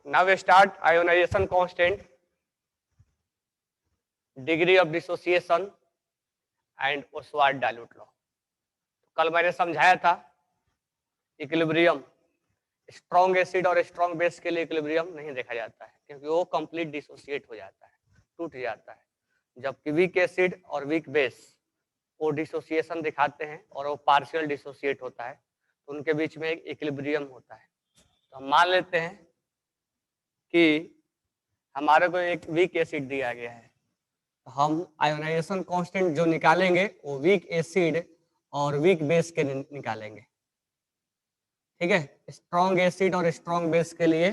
now we start ionization constant, degree of dissociation and Oswald dilute law. कल मैंने समझाया था इक्विलिब्रियम, स्ट्रॉन्ग एसिड और स्ट्रॉन्ग बेस के लिए इक्विलिब्रियम नहीं देखा जाता है क्योंकि वो कंप्लीट डिसोसिएट हो जाता है, टूट जाता है, जबकि वीक एसिड और वीक बेस वो डिसोसिएशन दिखाते हैं और वो पार्शियल डिसोसिएट होता है, तो उनके बीच में एक इक्विलिब्रियम होता है। तो हम मान लेते हैं कि हमारे को एक वीक एसिड दिया गया है, तो हम आयोनाइजेशन कांस्टेंट जो निकालेंगे वो वीक एसिड और वीक बेस के निकालेंगे। ठीक है, स्ट्रॉन्ग एसिड और स्ट्रॉन्ग बेस के लिए,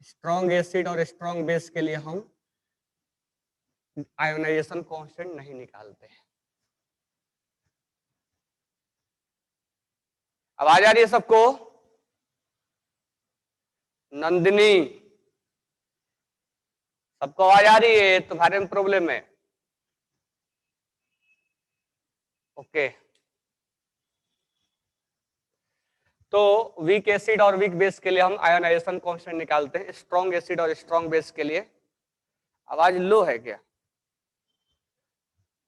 स्ट्रॉन्ग एसिड और स्ट्रॉन्ग बेस के लिए हम आयोनाइजेशन कांस्टेंट नहीं निकालते हैं। आवाज आ रही है सबको? नंदिनी, सबको आवाज आ रही है? तुम्हारे में प्रॉब्लम है? ओके, तो वीक एसिड और वीक बेस के लिए हम आयोनाइजेशन कांस्टेंट निकालते हैं। स्ट्रॉन्ग एसिड और स्ट्रॉन्ग बेस के लिए आवाज लो है क्या?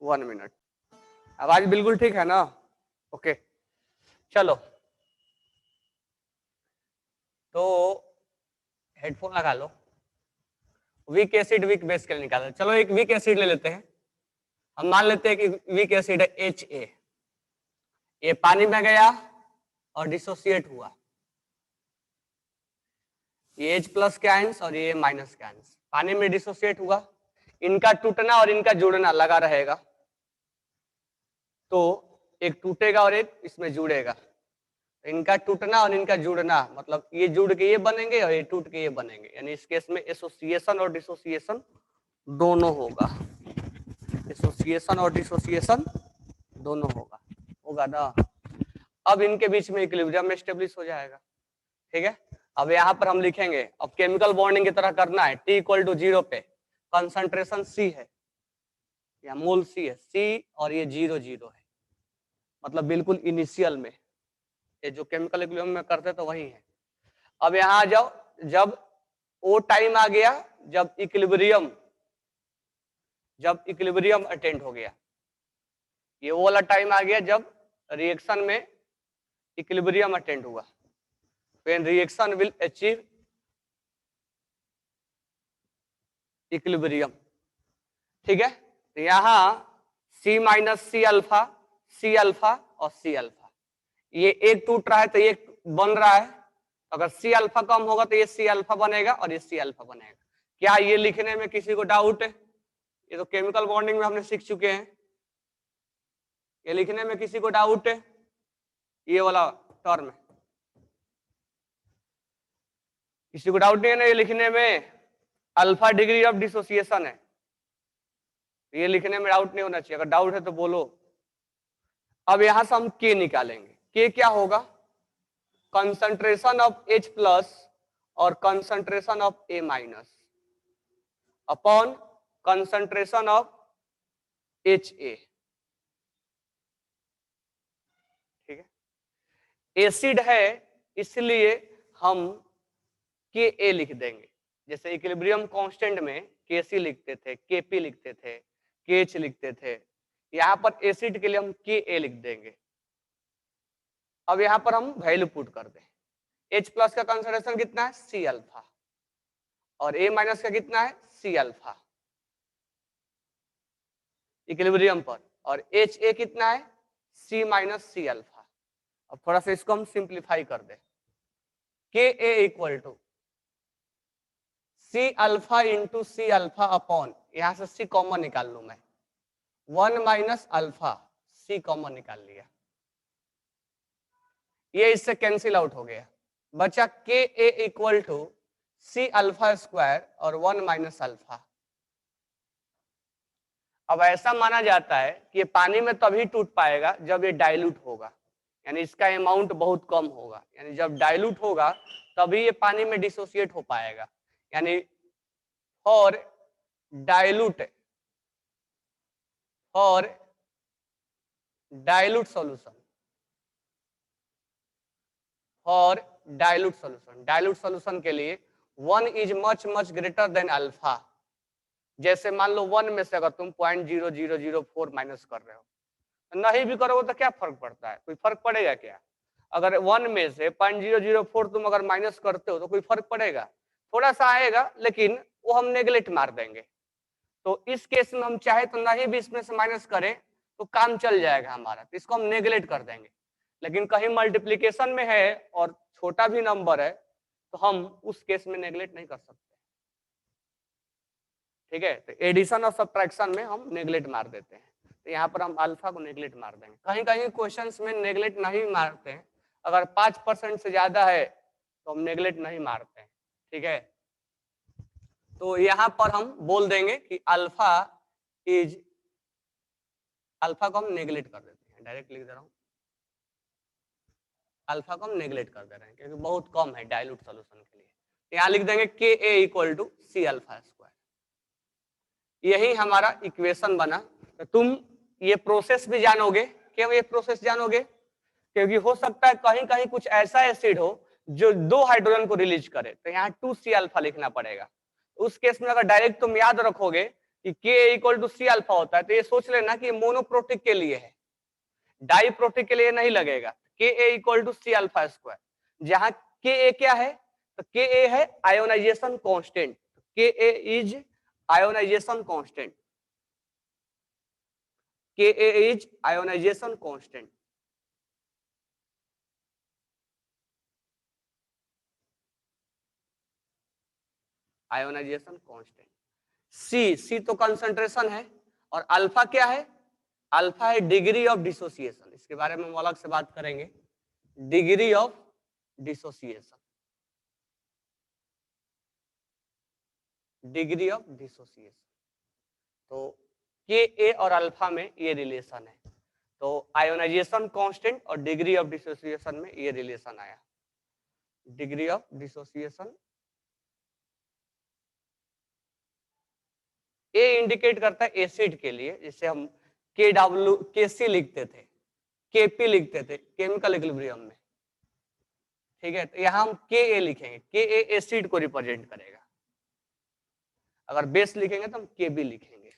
1 मिनट, आवाज बिल्कुल ठीक है ना? ओके, चलो तो हेडफोन लगा लो। वीक एसिड वीक बेस के लिए निकालते हैं। चलो एक वीक एसिड ले लेते हैं, हम मान लेते हैं कि वीक एसिड है HA, ये पानी में गया और डिसोसिएट हुआ, ये H प्लस के आयंस और ये माइनस के आयंस पानी में डिसोसिएट हुआ, इनका टूटना और इनका जुड़ना लगा रहेगा, तो एक टूटेगा और एक इसमें जुड़ेगा, इनका टूटना और इनका जुड़ना मतलब ये जुड़ के ये बनेंगे और ये टूट के ये बनेंगे, यानी इस केस में एसोसिएशन और डिसोसिएशन दोनों होगा, एसोसिएशन और डिसोसिएशन दोनों होगा ना। अब इनके बीच में इक्विलिब्रियम एस्टेब्लिश हो जाएगा। ठीक है, अब यहाँ पर हम लिखेंगे, अब केमिकल बॉन्डिंग की तरह करना है, T इक्वल टू 0 पे कंसंट्रेशन C है या मोल C है, C और ये 0 0 है, मतलब बिल्कुल इनिशियल में, ये जो केमिकल इक्विलिब्रियम में करते तो वही है। अब यहाँ आ जाओ, जब वो टाइम आ गया जब इक्विलिब्रियम अटेंड हो गया, ये वो वाला टाइम आ गया जब रिएक्शन में इक्विलिब्रियम अटेंड हुआ, when reaction will achieve equilibrium। ठीक है, तो यहाँ C माइनस C अल्फा और C अल्फा, ये एक टूट रहा है तो ये बन रहा है, अगर C अल्फा कम होगा तो ये C अल्फा बनेगा और ये C अल्फा बनेगा। क्या ये लिखने में किसी को डाउट है? ये तो केमिकल बॉन्डिंग में हमने सीख चुके हैं, ये लिखने में किसी को डाउट है? ये वाला टर्म है, किसी को डाउट नहीं है ना? ये लिखने में अल्फा डिग्री ऑफ डिसोसिएशन है, ये लिखने में डाउट नहीं होना चाहिए, अगर डाउट है तो बोलो। अब यहां से हम K निकालेंगे, K क्या होगा? कंसंट्रेशन ऑफ H प्लस और concentration of A minus upon concentration of HA। ठीक है, एसिड है इसलिए हम Ka लिख देंगे, जैसे इक्विलिब्रियम कांस्टेंट में Kc लिखते थे, Kp लिखते थे, KH लिखते थे, यहां पर एसिड के लिए हम Ka लिख देंगे। अब यहां पर हम वैल्यू पुट कर दें, H प्लस का कंसंट्रेशन कितना है? C अल्फा, और A माइनस का कितना है? C अल्फा इक्विलिब्रियम पर, और HA कितना है? C minus C alpha. अब थोड़ा सा इसको हम सिंप्लीफाई कर दें, Ka equal to C alpha into C alpha upon, यहां से C कॉमन निकाल लू मैं, 1 माइनस अल्फा, C कॉमन निकाल लिया, ये इससे कैंसिल आउट हो गया, बचा Ka equal to C alpha square और 1 माइनस अल्फा। अब ऐसा माना जाता है कि ये पानी में तभी टूट पाएगा जब ये डाइल्यूट होगा, यानी इसका अमाउंट बहुत कम होगा, यानी जब डाइल्यूट होगा तभी ये पानी में डिसोसिएट हो पाएगा, यानी for dilute solution, dilute solution के लिए 1 is much much greater than alpha. जैसे मान लो 1 में से अगर तुम 0.0004 माइनस कर रहे हो, नहीं भी करोगे तो क्या फर्क पड़ता है, कोई फर्क पड़ेगा क्या? अगर 1 में से 0.004 तुम अगर माइनस करते हो तो कोई फर्क पड़ेगा? थोड़ा सा आएगा, लेकिन वो हम नेगलेक्ट मार देंगे। तो इस केस में हम चाहे तो नहीं भी इसमें से माइनस करें तो काम चल जाएगा हमारा, तो इसको हम नेगलेक्ट कर देंगे। लेकिन कहीं मल्टीप्लीकेशन में है और छोटा भी नंबर है तो हम उस केस में नेगलेक्ट नहीं कर सकते। ठीक है, तो एडिशन और सब्ट्रैक्शन में हम नेगलेक्ट मार देते हैं, तो यहाँ पर हम अल्फा को नेगलेक्ट मार देंगे। कहीं कहीं क्वेश्चंस में नेगलेक्ट नहीं मारते हैं, अगर 5% से ज्यादा है तो हम नेगलेक्ट नहीं मारते हैं। ठीक है, तो यहाँ पर हम बोल देंगे कि अल्फा को हम नेगलेक्ट कर देते हैं, डायरेक्ट लिख दे रहा हूँ, अल्फा को हम नेगलेक्ट कर दे रहे हैं क्योंकि बहुत कम है डाइल्यूट सॉल्यूशन के लिए। यहाँ लिख देंगे K a equal to C alpha square, यही हमारा इक्वेशन बना। तो तुम ये प्रोसेस भी जानोगे, क्यों ये प्रोसेस जानोगे? क्योंकि हो सकता है कहीं कहीं कुछ ऐसा एसिड हो जो 2 हाइड्रोजन को रिलीज करे, तो यहाँ 2C अल्फा लिखना पड़ेगा। उस केस में अगर डायरेक्ट तुम याद रखोगे कि के इक्वल टू सी अल्फा होता है, तो ये सोच लेना कि मोनोप्रोटिक के लिए है, डाइप्रोटिक के लिए नहीं लगेगा। K a equal to C alpha square, जहां के ए क्या है, तो के ए है ionisation constant, K a is ionization constant, K a is ionization constant. Ionization constant. C तो कंसंट्रेशन है, और अल्फा क्या है? अल्फा है डिग्री ऑफ डिसोसिएशन, इसके बारे में हम अलग से बात करेंगे, degree of dissociation, degree of dissociation. तो के ए और अल्फा में ये रिलेशन है, तो आयोनाइजेशन कांस्टेंट और डिग्री ऑफ डिसोसिएशन में ये रिलेशन आया। Degree of dissociation A indicate करता है एसिड के लिए, जिसे हम के लिखते थे, केपी लिखते थे केमिकल इक्विलिब्रियम में। ठीक है, तो यहाँ हम के ए लिखेंगे, के ए एसिड को रिप्रेजेंट करेगा। अगर बेस लिखेंगे तो हम के बी लिखेंगे।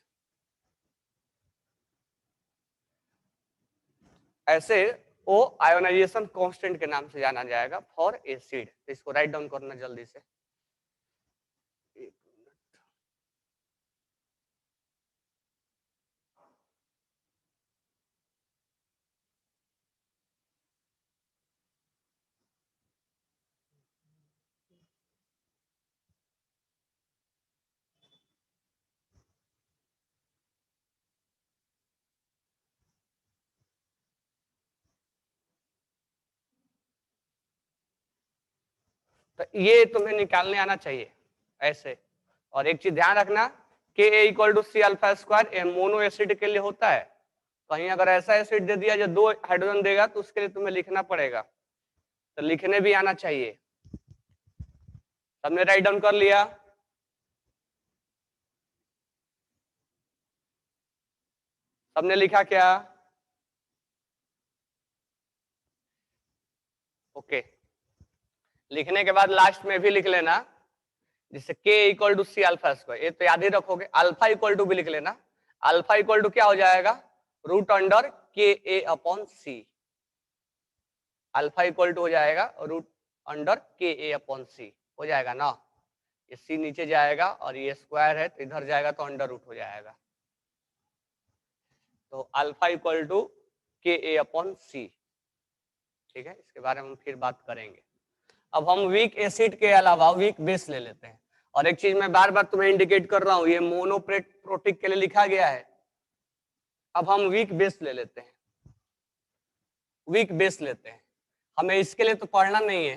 ऐसे वो आयोनाइजेशन कांस्टेंट के नाम से जाना जाएगा फॉर एसिड। तो इसको राइट डाउन करना जल्दी से। तो ये तुम्हें निकालने आना चाहिए ऐसे। और एक चीज ध्यान रखना, K a equal to C alpha square mono acid के लिए होता है। कहीं अगर ऐसा एसिड दे दिया जो 2 हाइड्रोजन देगा तो उसके लिए तुम्हें लिखना पड़ेगा, तो लिखने भी आना चाहिए। सबने राइट डाउन कर लिया? सबने लिखा क्या? ओके, लिखने के बाद लास्ट में भी लिख लेना, जिससे K equal to C alpha square, ये तो याद ही रखोगे। अल्फा इक्वल टू भी लिख लेना, अल्फा इक्वल टू क्या हो जाएगा? Root under K a upon C. Alpha equal to हो जाएगा root under K a upon सी, हो जाएगा ना। ये सी नीचे जाएगा और ये स्क्वायर है तो इधर जाएगा तो अंडर रूट हो जाएगा। तो अल्फा इक्वल टू के ए अपॉन सी। ठीक है, इसके बारे में हम फिर बात करेंगे। अब हम वीक एसिड के अलावा वीक बेस ले लेते हैं। और एक चीज मैं बार बार तुम्हें इंडिकेट कर रहा हूं, ये मोनोप्रोटिक के लिए लिखा गया है। अब हम वीक बेस ले लेते हैं, वीक बेस लेते हैं। हमें इसके लिए तो पढ़ना नहीं है,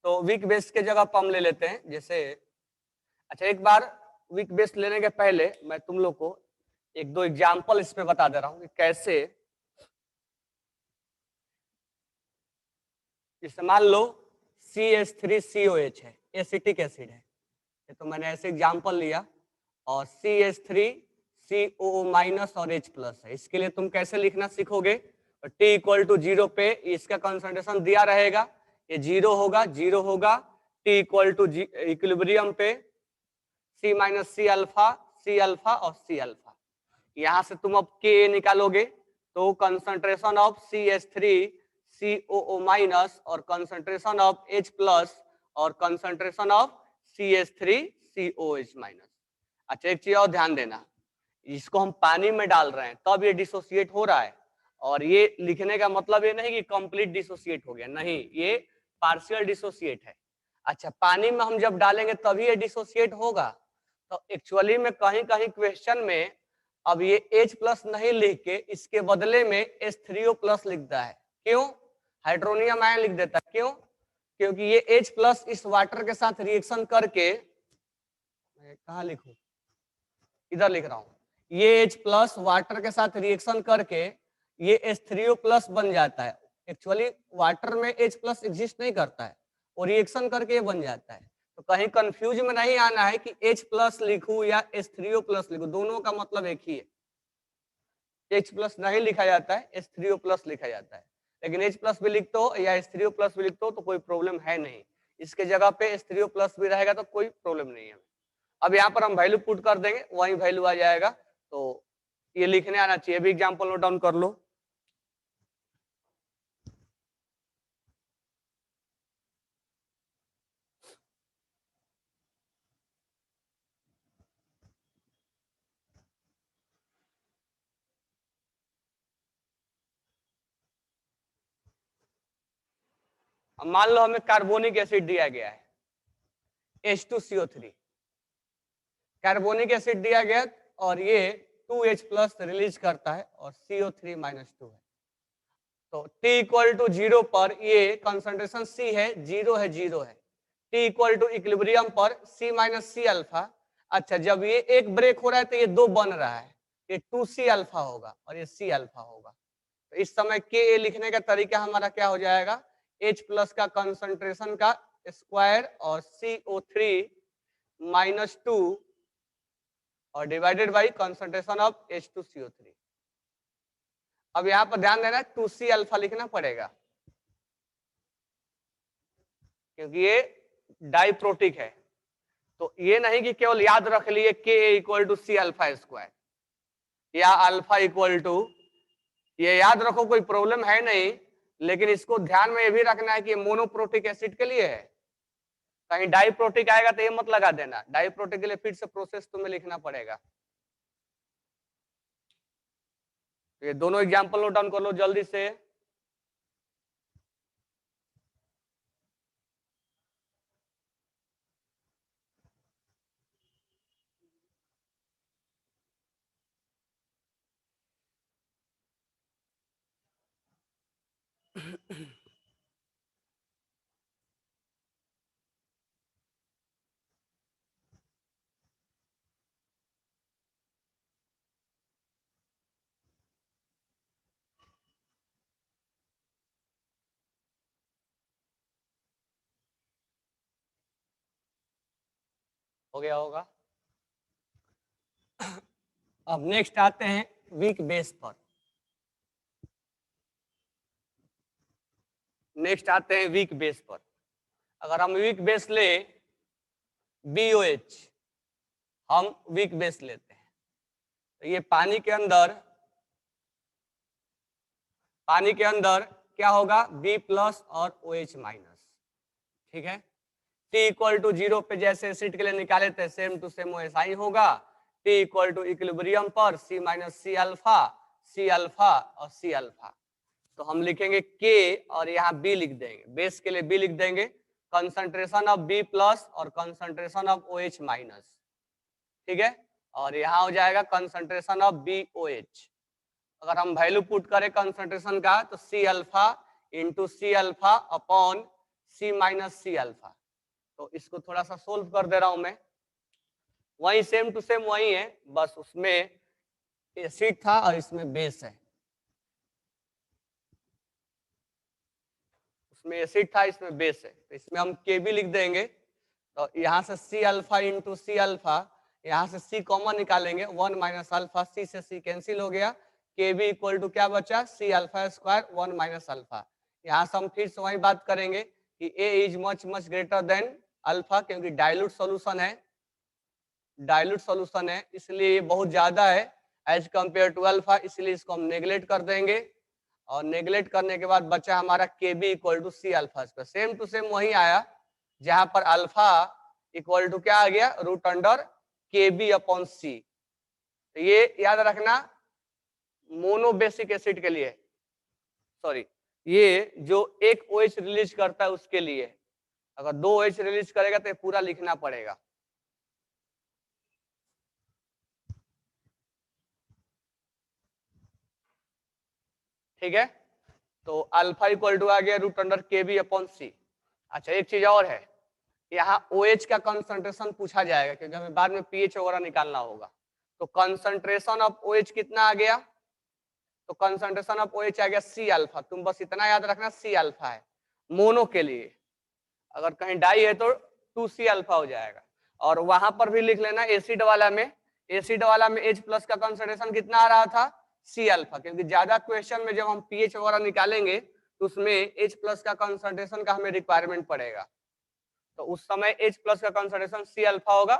तो वीक बेस के जगह पर हम ले लेते हैं जैसे। अच्छा, एक बार वीक बेस लेने के पहले मैं तुम लोग को 1-2 एग्जाम्पल इस पे बता दे रहा हूं कि कैसे। जैसे मान लो CH3COH है, एसिटिक एसिड है, ये तो मैंने ऐसे एग्जाम्पल लिया। और CH3CO- और H+ है। इसके लिए तुम कैसे लिखना सीखोगे? T इक्वल टू 0 पे इसका कंसंट्रेशन दिया रहेगा, ये 0 होगा, 0 होगा, टी इक्वल टू इक्विलिब्रियम पे सी माइनस सी अल्फा और सी अल्फा। यहां से तुम अब के निकालोगे तो concentration of CH3 COO minus और कंसंट्रेशन ऑफ H प्लस और concentration of CH3 COH minus. अच्छा एक चीज और ध्यान देना, इसको हम पानी में डाल रहे हैं तब ये डिसोसिएट हो रहा है, और ये लिखने का मतलब ये नहीं कि कंप्लीट डिसोसिएट हो गया, नहीं, ये पार्शियल डिसोसिएट है। अच्छा पानी में हम जब डालेंगे तभी ये डिसोसिएट होगा। तो एक्चुअली में कहीं कहीं क्वेश्चन में अब ये H प्लस नहीं लिख के इसके बदले में H3O प्लस लिखता है। क्यों? हाइड्रोनियम आयन लिख देता है। क्यों? क्योंकि ये H प्लस इस वाटर के साथ रिएक्शन करके, कहाँ लिखूं, इधर लिख रहा हूं, ये H प्लस वाटर के साथ रिएक्शन करके ये H3O प्लस बन जाता है। एक्चुअली वाटर में H प्लस एग्जिस्ट नहीं करता है, और रिएक्शन करके ये बन जाता है। तो कहीं कंफ्यूज में नहीं आना है कि H प्लस लिखूं या H3O प्लस लिखूं, दोनों का मतलब एक ही है। H प्लस नहीं लिखा जाता है, H3O प्लस लिखा जाता है। लेकिन H प्लस भी लिखते हो या H3O प्लस भी लिखते हो तो कोई प्रॉब्लम है नहीं, इसके जगह पे H3O प्लस भी रहेगा तो कोई प्रॉब्लम नहीं है। अब यहाँ पर हम वैल्यू पुट कर देंगे, वही वैल्यू आ जाएगा। तो ये लिखने आना चाहिए, भी एग्जांपल नोट डाउन कर लो। अब मान लो हमें कार्बोनिक एसिड दिया गया है H2CO3, कार्बोनिक एसिड दिया गया और ये 2H प्लस रिलीज करता है और CO3 माइनस 2 है। तो T इक्वल टू 0 पर ये कंसंट्रेशन C है, 0 है, 0 है। T इक्वल टू इक्विलिब्रियम पर C माइनस सी अल्फा। अच्छा जब ये एक ब्रेक हो रहा है तो ये 2 बन रहा है, ये 2C अल्फा होगा और ये C अल्फा होगा। तो इस समय Ka लिखने का तरीका हमारा क्या हो जाएगा, H प्लस का कंसंट्रेशन का स्क्वायर और CO3 माइनस 2 और divided by concentration of H2CO3। अब यहां पर ध्यान देना 2C अल्फा लिखना पड़ेगा क्योंकि ये डाइप्रोटिक है। तो ये नहीं कि केवल याद रख लिए Ka equal to C alpha square या अल्फा इक्वल टू, ये याद रखो कोई प्रॉब्लम है नहीं, लेकिन इसको ध्यान में ये भी रखना है कि मोनोप्रोटिक एसिड के लिए है। कहीं डाइप्रोटिक आएगा तो ये मत लगा देना, डाइप्रोटिक के लिए फिर से प्रोसेस तुम्हें लिखना पड़ेगा। ये दोनों एग्जांपल नोट डाउन कर लो जल्दी से। हो गया होगा। अब नेक्स्ट आते हैं वीक बेस पर। नेक्स्ट आते हैं वीक बेस पर। अगर हम वीक बेस ले BOH, हम वीक बेस लेते हैं तो ये पानी के अंदर क्या होगा, B प्लस और OH माइनस। ठीक है, T इक्वल टू 0 पे जैसे एसिड के लिए निकाले थे सेम टू सेम ऐसा ही होगा। T इक्वल टू इक्विलिब्रियम पर C माइनस सी अल्फा और C अल्फा। तो हम लिखेंगे K और यहाँ B लिख देंगे, बेस के लिए B लिख देंगे, कंसंट्रेशन ऑफ B प्लस और कंसंट्रेशन ऑफ OH माइनस। ठीक है, और यहाँ हो जाएगा कंसंट्रेशन ऑफ BOH। अगर हम वैल्यू पुट करें कंसंट्रेशन का तो C alpha into C alpha upon C minus C alpha. तो इसको थोड़ा सा सोल्व कर दे रहा हूं मैं, वही सेम टू सेम वही है, बस उसमें एसिड था और इसमें बेस है। उसमें एसिड था, इसमें बेस है, तो इसमें हम Kb लिख देंगे। तो यहाँ से C alpha into C alpha, यहाँ से C कॉमन निकालेंगे, 1 माइनस अल्फा, C से C कैंसिल हो गया, Kb इक्वल टू क्या बचा, C alpha square 1 minus alpha. यहाँ से हम फिर से वही बात करेंगे कि A is much much greater than alpha, क्योंकि डाइल्यूट सॉल्यूशन है, डाइल्यूट सॉल्यूशन है इसलिए ये बहुत ज्यादा है एज कंपेयर टू अल्फा, इसलिए इसको हम नेगलेक्ट कर देंगे। और नेगलेक्ट करने के बाद बचा हमारा K B equal to C alpha square, same to same वही आया जहां पर अल्फा इक्वल टू क्या आ गया, रूट अंडर के बी अपॉन सी। तो ये याद रखना मोनो बेसिक एसिड के लिए, सॉरी ये जो एक OH रिलीज करता है उसके लिए, अगर 2 OH रिलीज करेगा तो ये पूरा लिखना पड़ेगा। ठीक है, तो अल्फा इक्वल टू आ गया रूट अंडर के बी अपॉन सी। अच्छा एक चीज और है, यहाँ OH का कंसंट्रेशन पूछा जाएगा क्योंकि हमें बाद में पीएच वगैरह निकालना होगा। तो कंसंट्रेशन ऑफ OH कितना आ गया, तो कंसंट्रेशन ऑफ OH आ गया सी अल्फा। तुम बस इतना याद रखना सी अल्फा है मोनो के लिए, अगर कहीं डाई है तो 2C अल्फा हो जाएगा। और वहां पर भी लिख लेना एसिड वाला में, एसिड वाला में H प्लस का कंसंट्रेशन कितना आ रहा था, सी अल्फा, क्योंकि ज्यादा क्वेश्चन में जब हम पीएच वगैरह निकालेंगे तो उसमें H प्लस का कंसंट्रेशन का हमें रिक्वायरमेंट पड़ेगा। तो उस समय H प्लस का कंसंट्रेशन सी अल्फा होगा।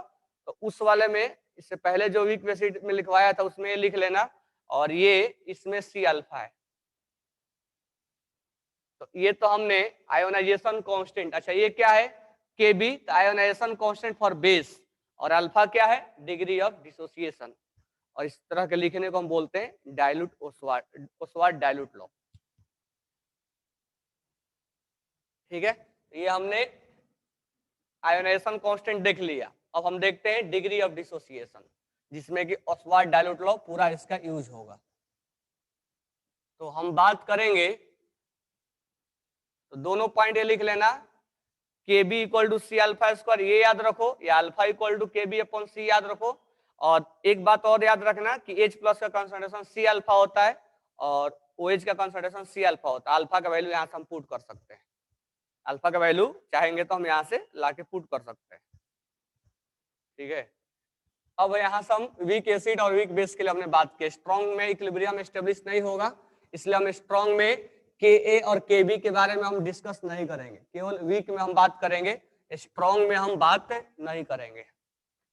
तो उस वाले में इससे पहले जो वीक एसिड में लिखवाया था उसमें लिख लेना, और ये इसमें सी अल्फा है। तो ये तो हमने आयोनाइजेशन कांस्टेंट, अच्छा ये क्या है Kb, ionization constant for base, और अल्फा क्या है, डिग्री ऑफ डिसोसिएशन। और इस तरह के लिखने को हम बोलते हैं डाइल्यूट ओस्वार्ड डाइल्यूट लॉ। ठीक है, ये हमने आयोनाइजेशन कांस्टेंट देख लिया। अब हम देखते हैं डिग्री ऑफ डिसोसिएशन, जिसमें कि ओस्वार्ड डाइल्यूट लॉ पूरा इसका यूज होगा। तो हम बात करेंगे, तो दोनों पॉइंट ये लिख लेना, K B equal to C alpha square ये याद रखो, या alpha equal to K B upon C याद रखो। और एक बात और याद रखना कि H प्लस का कंसंट्रेशन सी अल्फा होता है और OH का कंसंट्रेशन सी अल्फा होता है। अल्फा का वैल्यू यहाँ से हम पुट कर सकते हैं, अल्फा का वैल्यू चाहेंगे तो हम यहाँ से लाके पुट कर सकते हैं। ठीक है, अब यहाँ से हम वीक एसिड और वीक बेस के लिए हमने बात की। स्ट्रॉन्ग में इक्विलिब्रियम एस्टेब्लिश नहीं होगा, इसलिए हम स्ट्रॉन्ग में Ka और Kb के बारे में हम डिस्कस नहीं करेंगे, केवल वीक में हम बात करेंगे, स्ट्रॉन्ग में हम बात नहीं करेंगे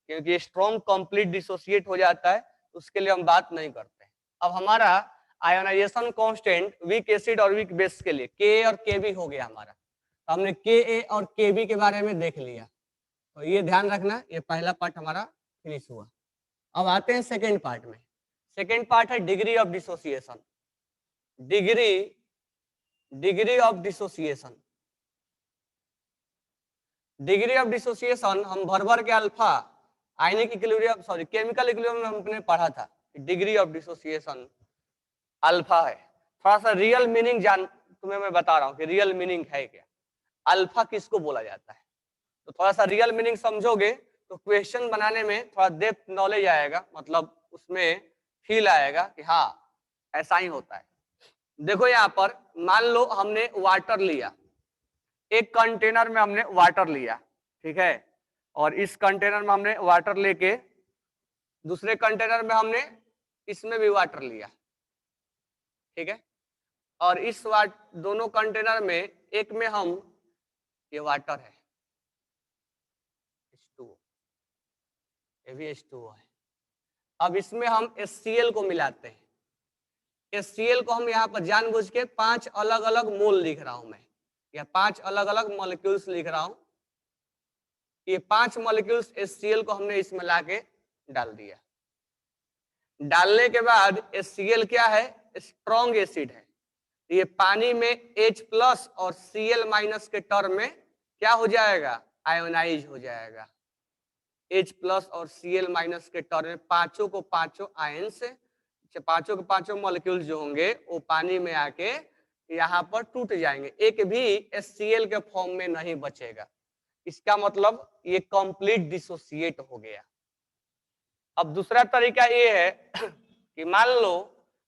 क्योंकि स्ट्रॉन्ग कंप्लीट डिसोसिएट हो जाता है, उसके लिए हम बात नहीं करते। अब हमारा आयोनाइजेशन कांस्टेंट वीक एसिड और वीक बेस के लिए Ka और Kb हो गया हमारा। तो हमने Ka और Kb के बारे में देख लिया, तो ये ध्यान रखना, ये पहला पार्ट हमारा फिनिश हुआ। अब आते हैं सेकेंड पार्ट में। सेकेंड पार्ट है degree of dissociation. Degree of dissociation, degree of dissociation हम भर भर के alpha ionic equilibrium, sorry chemical equilibrium में हमने पढ़ा था, डिग्री ऑफ डिसोसिएशन अल्फा है। थोड़ा सा रियल मीनिंग जान, तुम्हें मैं बता रहा हूँ कि रियल मीनिंग है क्या, अल्फा किसको बोला जाता है। तो थोड़ा सा रियल मीनिंग समझोगे तो क्वेश्चन बनाने में थोड़ा डेप्थ नॉलेज आएगा, मतलब उसमें फील आएगा कि हाँ ऐसा ही होता है। देखो यहाँ पर मान लो हमने वाटर लिया, एक कंटेनर में हमने वाटर लिया, ठीक है, और इस कंटेनर में हमने वाटर लेके दूसरे कंटेनर में हमने इसमें भी वाटर लिया, ठीक है, और इस दोनों कंटेनर में एक में हम, ये वाटर है H2O, ये भी H2O है। अब इसमें हम HCl को मिलाते हैं। HCl को हम यहाँ पर जानबूझ के 5 अलग अलग मोल लिख रहा हूं मैं, या 5 अलग अलग मॉलिक्यूल्स लिख रहा हूं। ये 5 मॉलिक्यूल्स HCl को हमने इसमें लाके डाल दिया। डालने के बाद HCl क्या है, स्ट्रॉन्ग एसिड है। ये पानी में H प्लस और Cl माइनस के टर्म में क्या हो जाएगा, आयोनाइज हो जाएगा। H प्लस और Cl माइनस के टर्म में पांचों को पांचों आयन से, पांचों के पांचों मॉलिक्यूल्स जो होंगे वो पानी में आके यहाँ पर टूट जाएंगे, एक भी HCl के फॉर्म में नहीं बचेगा। इसका मतलब ये कंप्लीट डिसोसिएट हो गया। अब दूसरा तरीका ये है कि मान लो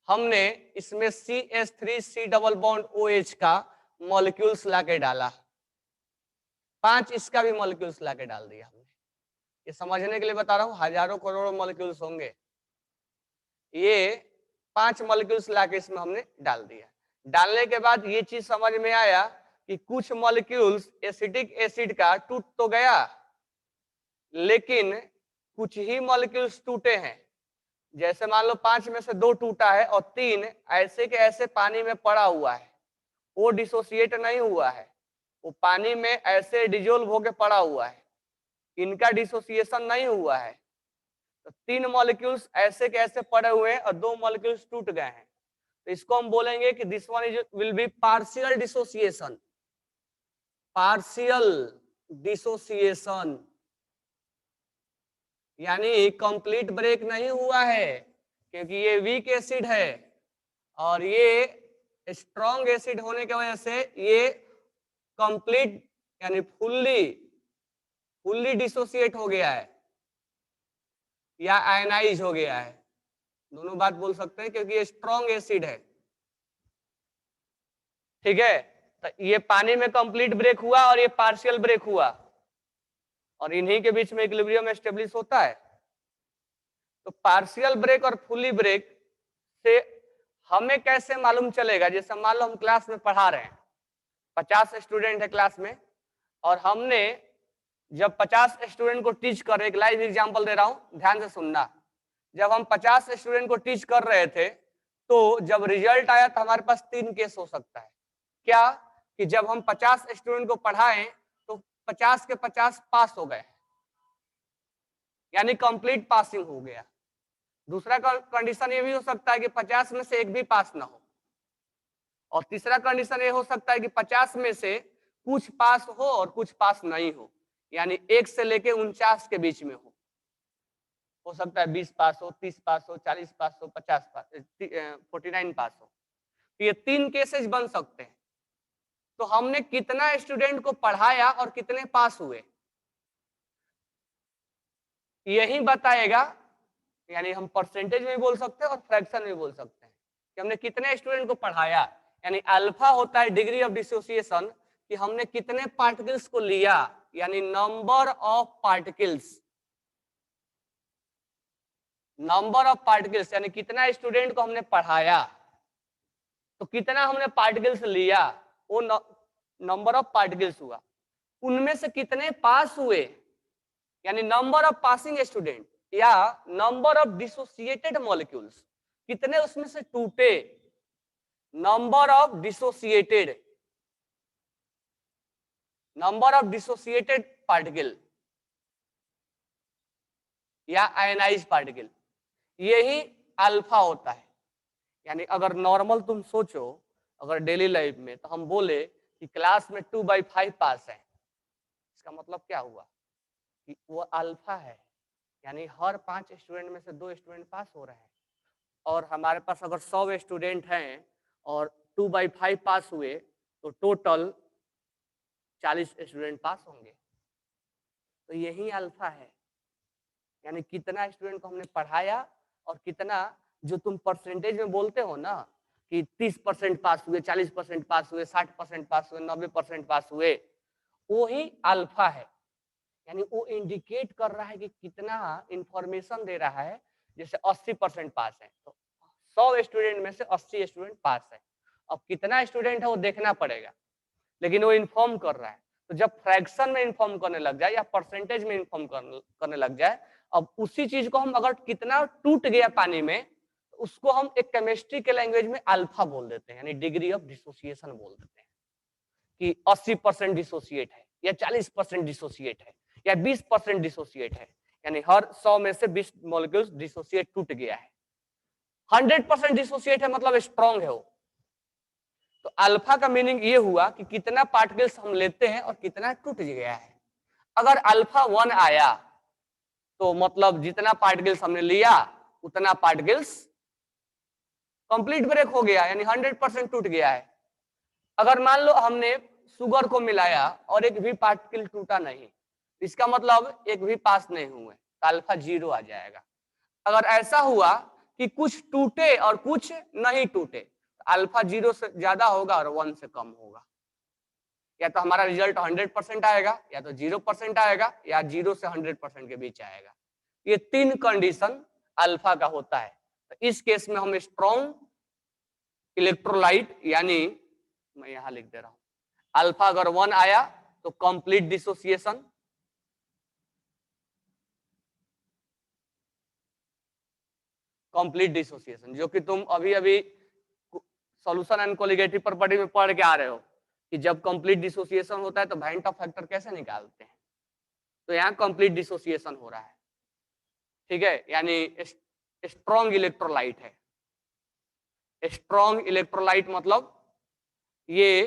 हमने इसमें CH3C डबल बॉन्ड OH का मॉलिक्यूल्स लाके डाला, 5 इसका भी मॉलिक्यूल्स लाके डाल दिया हमने। ये समझने के लिए बता रहा हूं, हजारों करोड़ों मॉलिक्यूल्स होंगे, ये 5 मॉलिक्यूल्स लाके इसमें हमने डाल दिया। डालने के बाद ये चीज समझ में आया कि कुछ मॉलिक्यूल्स एसिटिक एसिड का टूट तो गया, लेकिन कुछ ही मॉलिक्यूल्स टूटे हैं। जैसे मान लो 5 में से 2 टूटा है और 3 ऐसे के ऐसे पानी में पड़ा हुआ है, वो डिसोसिएट नहीं हुआ है, वो पानी में ऐसे डिजोल्व होके पड़ा हुआ है, इनका डिसोसिएशन नहीं हुआ है। तो 3 मॉलिक्यूल्स ऐसे के ऐसे पड़े हुए हैं और 2 मॉलिक्यूल्स टूट गए हैं, तो इसको हम बोलेंगे कि this one is will be partial dissociation. Partial dissociation यानी कंप्लीट ब्रेक नहीं हुआ है, क्योंकि ये वीक एसिड है और ये स्ट्रॉन्ग एसिड होने की वजह से ये कंप्लीट यानी फुल्ली डिसोसिएट हो गया है या आयनाइज हो गया है। दोनों बात बोल सकते हैं क्योंकि ये स्ट्रॉन्ग एसिड है। ठीक है, तो ये पानी में कंप्लीट ब्रेक हुआ और ये पार्शियल ब्रेक हुआ और इन्हीं के बीच में इक्विलिब्रियम एस्टेब्लिश होता है। तो पार्शियल ब्रेक और फुल्ली ब्रेक से हमें कैसे मालूम चलेगा? जैसे मान लो हम क्लास में पढ़ा रहे हैं, 50 स्टूडेंट है क्लास में, और हमने जब 50 स्टूडेंट को टीच कर, एक लाइव एग्जांपल दे रहा हूं, ध्यान से सुनना। जब हम 50 स्टूडेंट को टीच कर रहे थे तो जब रिजल्ट आया तो हमारे पास 3 केस हो सकता है। क्या? कि जब हम 50 स्टूडेंट को पढ़ाएं तो 50 के 50 पास हो गए, यानी कंप्लीट पासिंग हो गया। दूसरा कंडीशन ये भी हो सकता है कि 50 में से एक भी पास ना हो, और तीसरा कंडीशन ये हो सकता है कि 50 में से कुछ पास हो और कुछ पास नहीं हो, यानी 1 से लेके 49 के बीच में हो सकता है 20 पास हो, 30 पास हो, 40 पास हो, 50 पास, 49 पास हो। तो ये 3 केसेस बन सकते हैं। तो हमने कितना स्टूडेंट को पढ़ाया और कितने पास हुए, यही बताएगा। यानी हम परसेंटेज में बोल सकते हैं और फ्रैक्शन में बोल सकते हैं कि हमने कितने स्टूडेंट को पढ़ाया। यानी अल्फा होता है डिग्री ऑफ डिसोसिएशन, कि हमने कितने पार्टिकल्स को लिया, यानी number of particles. Number of particles यानी कितना स्टूडेंट को हमने पढ़ाया तो कितना हमने पार्टिकल्स लिया, वो नंबर ऑफ पार्टिकल्स हुआ। उनमें से कितने पास हुए, यानी नंबर ऑफ पासिंग स्टूडेंट, या नंबर ऑफ डिसोसिएटेड मॉलिक्यूल्स, कितने उसमें से टूटे, नंबर ऑफ डिसोसिएटेड पार्टिकल या आयनाइज पार्टिकल, यही अल्फा होता है। यानी अगर नॉर्मल तुम सोचो, अगर डेली लाइफ में, तो हम बोले कि क्लास में 2/5 पास है, इसका मतलब क्या हुआ कि वो अल्फा है, यानी हर 5 स्टूडेंट में से 2 स्टूडेंट पास हो रहे हैं। और हमारे पास अगर 100 स्टूडेंट हैं और 2/5 पास हुए तो टोटल 40 स्टूडेंट पास होंगे। तो यही अल्फा है, यानी कितना स्टूडेंट को हमने पढ़ाया और कितना, जो तुम परसेंटेज में बोलते हो ना कि 30% पास हुए, 40% पास हुए, 60% पास हुए, 90% पास हुए, वो ही अल्फा है। यानी वो इंडिकेट कर रहा है कि कितना इंफॉर्मेशन दे रहा है। जैसे 80% पास है तो 100 स्टूडेंट में से 80 स्टूडेंट पास है। अब कितना स्टूडेंट है वो देखना पड़ेगा, लेकिन वो इन्फॉर्म कर रहा है। तो जब फ्रैक्शन में इन्फॉर्म करने लग जाए या परसेंटेज में इन्फॉर्म करने लग जाए, अब उसी चीज को हम अगर कितना टूट गया पानी में, तो उसको हम एक केमिस्ट्री के लैंग्वेज में अल्फा बोल देते हैं, यानी डिग्री ऑफ डिसोसिएशन बोल देते हैं कि 80% डिसोसिएट है या 40% डिसोसिएट है या 20% डिसोसिएट है, यानी हर 100 में से 20 मॉलिक्यूल्स डिसोसिएट टूट गया है। 100% डिसोसिएट है मतलब स्ट्रॉन्ग है वो। तो अल्फा का मीनिंग ये हुआ कि कितना पार्टिकल्स हम लेते हैं और कितना टूट गया है। अगर अल्फा 1 आया तो मतलब जितना पार्टिकल्स हमने लिया उतना पार्टिकल्स कंप्लीट ब्रेक हो गया, यानी 100% टूट गया है। अगर मान लो हमने शुगर को मिलाया और एक भी पार्टिकल टूटा नहीं, इसका मतलब एक भी पास नहीं हुए, तो अल्फा 0 आ जाएगा। अगर ऐसा हुआ कि कुछ टूटे और कुछ नहीं टूटे, तो अल्फा 0 से ज्यादा होगा और 1 से कम होगा। या तो हमारा रिजल्ट 100% आएगा, या तो 0% आएगा, या 0 से 100% के बीच आएगा। ये 3 कंडीशन अल्फा का होता है। तो इस केस में हम स्ट्रॉन्ग इलेक्ट्रोलाइट, यानी मैं यहां लिख दे रहा हूं, अल्फा अगर 1 आया तो कंप्लीट डिसोसिएशन, कंप्लीट डिसोसिएशन, जो कि तुम अभी अभी सॉल्यूशन एंड कोलिगेटिव प्रॉपर्टी में पढ़ के आ रहे हो कि जब कंप्लीट डिसोसिएशन होता है तो वेंट ऑफ फैक्टर कैसे निकालते हैं। तो यहाँ कंप्लीट डिसोसिएशन हो रहा है, ठीक है, यानी स्ट्रॉन्ग इलेक्ट्रोलाइट है। स्ट्रॉन्ग इलेक्ट्रोलाइट मतलब ये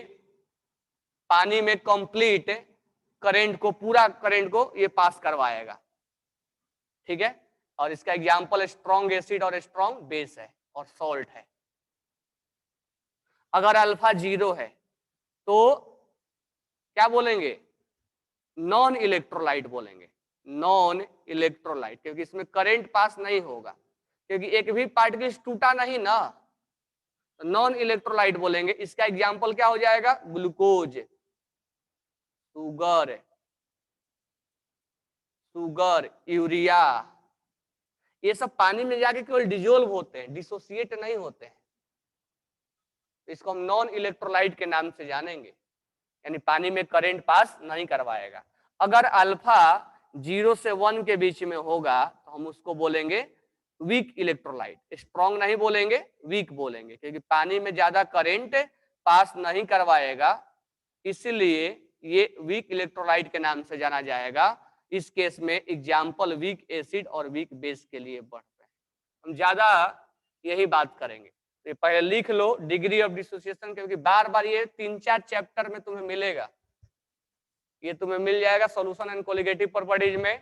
पानी में कंप्लीट करंट को, पूरा करंट को ये पास करवाएगा, ठीक है। और इसका एग्जांपल स्ट्रॉन्ग एसिड और स्ट्रॉन्ग बेस है और सॉल्ट है। अगर अल्फा 0 है तो क्या बोलेंगे, नॉन इलेक्ट्रोलाइट बोलेंगे, नॉन इलेक्ट्रोलाइट, क्योंकि इसमें करंट पास नहीं होगा, क्योंकि एक भी पार्टिकल टूटा नहीं ना, तो नॉन इलेक्ट्रोलाइट बोलेंगे। इसका एग्जांपल क्या हो जाएगा, ग्लूकोज, शुगर, शुगर, यूरिया, ये सब पानी में जाके केवल डिजोल्व होते हैं, डिसोसिएट नहीं होते हैं। इसको हम नॉन इलेक्ट्रोलाइट के नाम से जानेंगे, यानी पानी में करंट पास नहीं करवाएगा। अगर अल्फा 0 से 1 के बीच में होगा तो हम उसको बोलेंगे वीक इलेक्ट्रोलाइट। स्ट्रॉन्ग नहीं बोलेंगे, वीक बोलेंगे, क्योंकि पानी में ज्यादा करंट पास नहीं करवाएगा, इसलिए ये वीक इलेक्ट्रोलाइट के नाम से जाना जाएगा। इस केस में एग्जाम्पल वीक एसिड और वीक बेस के लिए बढ़ते हैं। हम ज्यादा यही बात करेंगे, तो पहले लिख लो डिग्री ऑफ डिसोसिएशन, क्योंकि बार बार ये 3-4 चैप्टर में तुम्हें मिलेगा। ये तुम्हें मिल जाएगा सॉल्यूशन एंड कोलिगेटिव प्रॉपर्टीज में,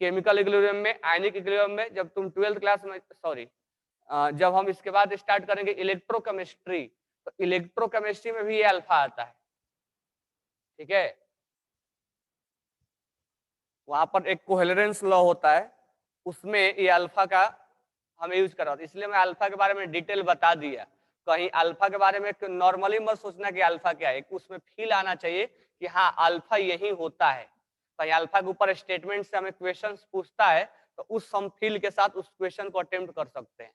केमिकल इक्विलिब्रियम में, आयनिक इक्विलिब्रियम में। जब तुम 12th क्लास में, सॉरी, जब हम इसके बाद स्टार्ट करेंगे इलेक्ट्रोकेमिस्ट्री, तो इलेक्ट्रोकेमिस्ट्री में भी ये अल्फा आता है, ठीक है। वहां पर एक कोहेरेंस लॉ होता है, उसमें ये अल्फा का हमें यूज कर रहा था, इसलिए मैं अल्फा के बारे में डिटेल बता दिया। कहीं अल्फा के बारे में नॉर्मली मत सोचना कि अल्फा क्या है, उसमें फील आना चाहिए कि हाँ अल्फा यही होता है। कहीं अल्फा के ऊपर स्टेटमेंट से हमें क्वेश्चन पूछता है तो उस सम फील के साथ उस क्वेश्चन को अटेम्प्ट कर सकते हैं।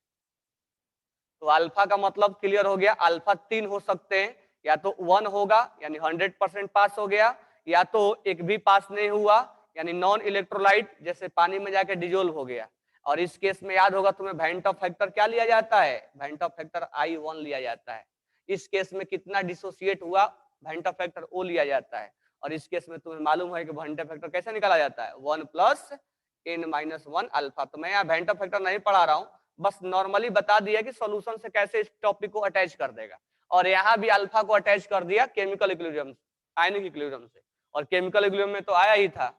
तो अल्फा का मतलब क्लियर हो गया। अल्फा 3 हो सकते हैं, या तो 1 होगा यानी 100% पास हो गया, या तो एक भी पास नहीं हुआ यानी नॉन इलेक्ट्रोलाइट, जैसे पानी में जाके डिजोल्व हो गया। और इस केस में याद होगा तुम्हें वेंट ऑफ फैक्टर क्या लिया जाता है, वेंट ऑफ फैक्टर I1 लिया जाता है। इस केस में कितना डिसोसिएट हुआ, वेंट ऑफ फैक्टर O लिया जाता है। और इस केस में तुम्हें मालूम है कि वेंट ऑफ फैक्टर कैसे निकाला जाता है, 1 + n-1 अल्फा। तो मैं यहाँ वेंट ऑफ फैक्टर नहीं पढ़ा रहा हूँ, बस नॉर्मली बता दिया कि सॉल्यूशन से कैसे इस टॉपिक को अटैच कर देगा। और यहाँ भी अल्फा को अटैच कर दिया केमिकल इक्विलिब्रियम, आयनिक इक्विलिब्रियम से, और केमिकल इक्विलिब्रियम में तो आया ही था।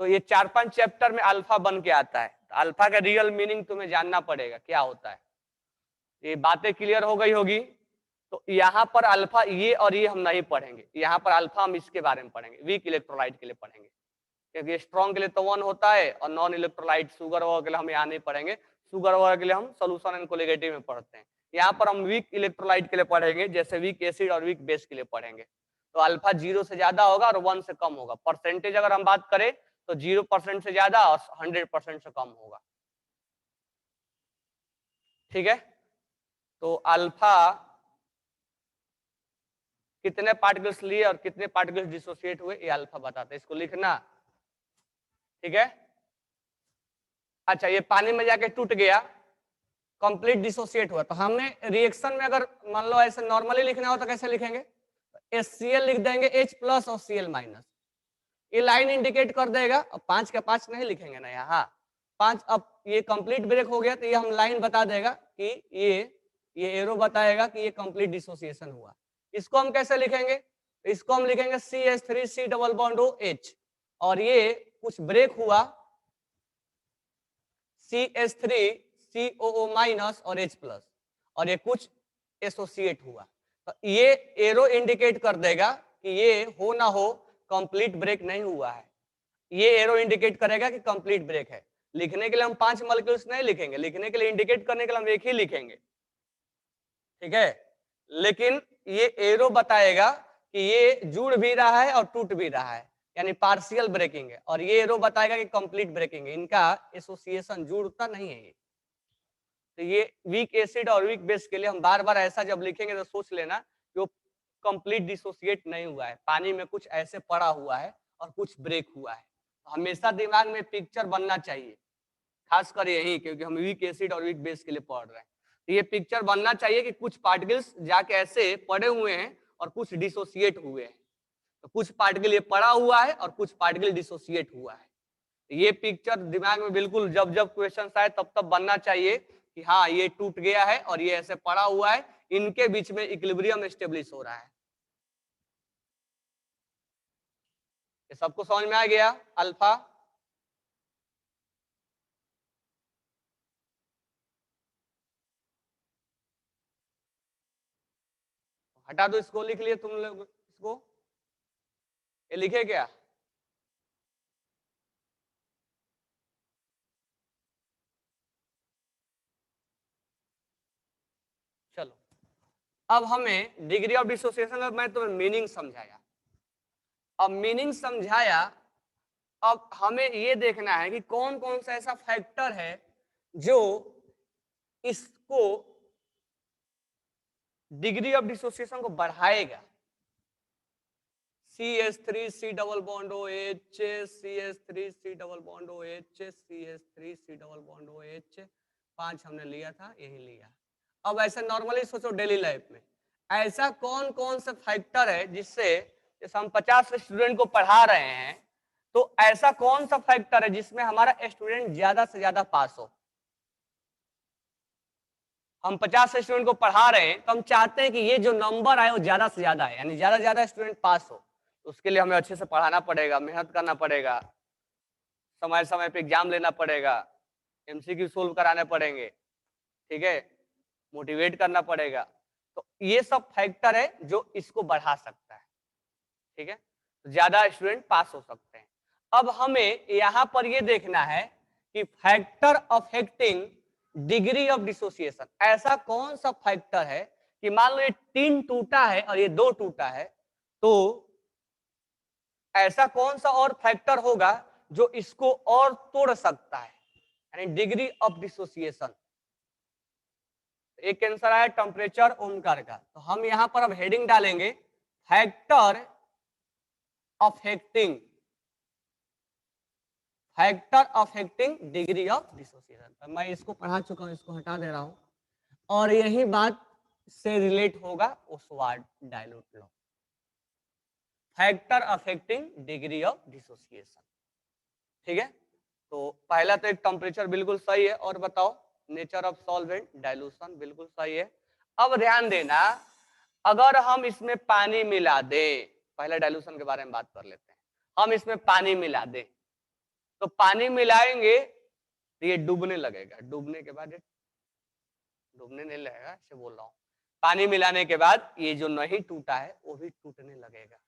तो ये 4-5 चैप्टर में अल्फा बन के आता है। तो अल्फा का रियल मीनिंग तुम्हें जानना पड़ेगा क्या होता है। ये बातें क्लियर हो गई होगी। तो यहाँ पर अल्फा ये और ये हम नहीं पढ़ेंगे, यहाँ पर अल्फा हम इसके बारे में पढ़ेंगे, वीक इलेक्ट्रोलाइट के लिए पढ़ेंगे, क्योंकि स्ट्रॉन्ग के लिए तो 1 होता है, और नॉन इलेक्ट्रोलाइट शुगर वगैरह के लिए हम यहाँ नहीं पढ़ेंगे। शुगर वगैरह के लिए हम सॉल्यूशन एंड कोलिगेटिव में पढ़ते हैं। यहाँ पर हम वीक इलेक्ट्रोलाइट के लिए पढ़ेंगे, जैसे वीक एसिड और वीक बेस के लिए पढ़ेंगे। तो अल्फा 0 से ज्यादा होगा और 1 से कम होगा। परसेंटेज अगर हम बात करें तो 0% से ज्यादा और 100% से कम होगा, ठीक है। तो अल्फा कितने पार्टिकल्स लिए और कितने पार्टिकल्स डिसोसिएट हुए, ये अल्फा बताते हैं, इसको लिखना, ठीक है। अच्छा, ये पानी में जाके टूट गया, कंप्लीट डिसोसिएट हुआ, तो हमने रिएक्शन में अगर मान लो ऐसे नॉर्मली लिखना हो तो कैसे लिखेंगे, HCl लिख देंगे H+ और Cl-। ये लाइन इंडिकेट कर देगा। अब 5 का 5 नहीं लिखेंगे ना यहाँ 5। अब ये कंप्लीट ब्रेक हो गया तो ये हम लाइन बता देगा कि ये एरो बताएगा कि ये कंप्लीट डिसोसिएशन हुआ। इसको हम कैसे लिखेंगे, इसको हम लिखेंगे CH3C⋅OH, और ये कुछ ब्रेक हुआ CH3COO- और H+, और ये कुछ एसोसिएट हुआ। तो ये एरो इंडिकेट कर देगा कि ये हो ना हो कंप्लीट ब्रेक नहीं हुआ है। ये एरो इंडिकेट करेगा कि कंप्लीट ब्रेक है। लिखने के लिए हम 5 मॉलिक्यूल्स नहीं लिखेंगे, लिखने के लिए इंडिकेट करने के लिए हम एक ही लिखेंगे, ठीक है। लेकिन ये एरो बताएगा कि ये जुड़ भी रहा है और टूट भी रहा है, यानी पार्शियल ब्रेकिंग है। और ये एरो बताएगा कि कंप्लीट ब्रेकिंग है। इनका एसोसिएशन जुड़ता नहीं है ये। तो ये वीक एसिड और वीक बेस के लिए हम बार बार ऐसा जब लिखेंगे तो सोच लेना कि वो कंप्लीट डिसोसिएट नहीं हुआ है, पानी में कुछ ऐसे पड़ा हुआ है और कुछ ब्रेक हुआ है। तो हमेशा दिमाग में पिक्चर बनना चाहिए, खासकर यही, क्योंकि हम वीक एसिड और वीक बेस के लिए पढ़ रहे हैं। तो ये पिक्चर बनना चाहिए कि कुछ पार्टिकल्स जाके ऐसे पड़े हुए हैं और कुछ डिसोसिएट हुए हैं। तो कुछ पार्टिकल ये पड़ा हुआ है और कुछ पार्टिकल डिसोसिएट हुआ है। ये पिक्चर दिमाग में बिल्कुल जब जब क्वेश्चन आए तब तब बनना चाहिए कि हाँ ये टूट गया है और ये ऐसे पड़ा हुआ है, इनके बीच में इक्विलिब्रियम एस्टेब्लिश हो रहा है। ये सबको समझ में आ गया? अल्फा हटा दो, इसको लिख लिए तुम लोग, इसको ये लिखे क्या? चलो, अब हमें डिग्री ऑफ डिसोसिएशन में मैं तुम्हें मीनिंग समझाया। अब मीनिंग समझाया, अब हमें ये देखना है कि कौन कौन सा ऐसा फैक्टर है जो इसको डिग्री ऑफ डिसोसिएशन को बढ़ाएगा। CH3 C double bond OH, CH3 C double bond OH, CH3 C double bond OH, 5 हमने लिया था, यही लिया। अब ऐसे नॉर्मली सोचो डेली लाइफ में ऐसा कौन कौन सा फैक्टर है जिससे, जैसे हम 50 स्टूडेंट को पढ़ा रहे हैं, तो ऐसा कौन सा फैक्टर है जिसमें हमारा स्टूडेंट ज्यादा से ज्यादा पास हो। हम 50 स्टूडेंट को पढ़ा रहे हैं तो हम चाहते हैं कि ये जो नंबर आए वो ज्यादा से ज्यादा है, यानी ज्यादा से ज्यादा स्टूडेंट पास हो। तो उसके लिए हमें अच्छे से पढ़ाना पड़ेगा, मेहनत करना पड़ेगा, समय समय पे एग्जाम लेना पड़ेगा, MCQ सोल्व कराने पड़ेंगे, ठीक है, मोटिवेट करना पड़ेगा। तो ये सब फैक्टर है जो इसको बढ़ा सकता है, ठीक है, तो ज्यादा स्टूडेंट पास हो सकते हैं। अब हमें यहाँ पर ये देखना है कि factor affecting degree of dissociation, ऐसा कौन सा फैक्टर है कि मान लो ये 3 टूटा है और ये 2 टूटा है, तो ऐसा कौन सा और फैक्टर होगा जो इसको और तोड़ सकता है, यानी डिग्री ऑफ डिसोसिएशन। एक आंसर आया टेम्परेचर ओमकार का, तो हम यहां पर अब हेडिंग डालेंगे factor affecting degree of dissociation. मैं इसको पढ़ा चुका हूं, इसको हटा दे रहा हूं, और यही बात से रिलेट होगा Oswald dilute law, factor affecting degree of dissociation, ठीक है। तो पहला तो एक टेम्परेचर बिल्कुल सही है, और बताओ नेचर ऑफ सॉल्वेंट डाइल्यूशन बिल्कुल सही है। अब ध्यान देना, अगर हम इसमें पानी मिला दें, पहले डाइल्यूशन के बारे में बात कर लेते हैं, हम इसमें पानी मिला दें तो पानी मिलाएंगे तो ये डूबने लगेगा, डूबने के बाद डूबने नहीं लगेगा, ऐसे बोल रहा हूँ, पानी मिलाने के बाद ये जो नहीं टूटा है वो भी टूटने लगेगा,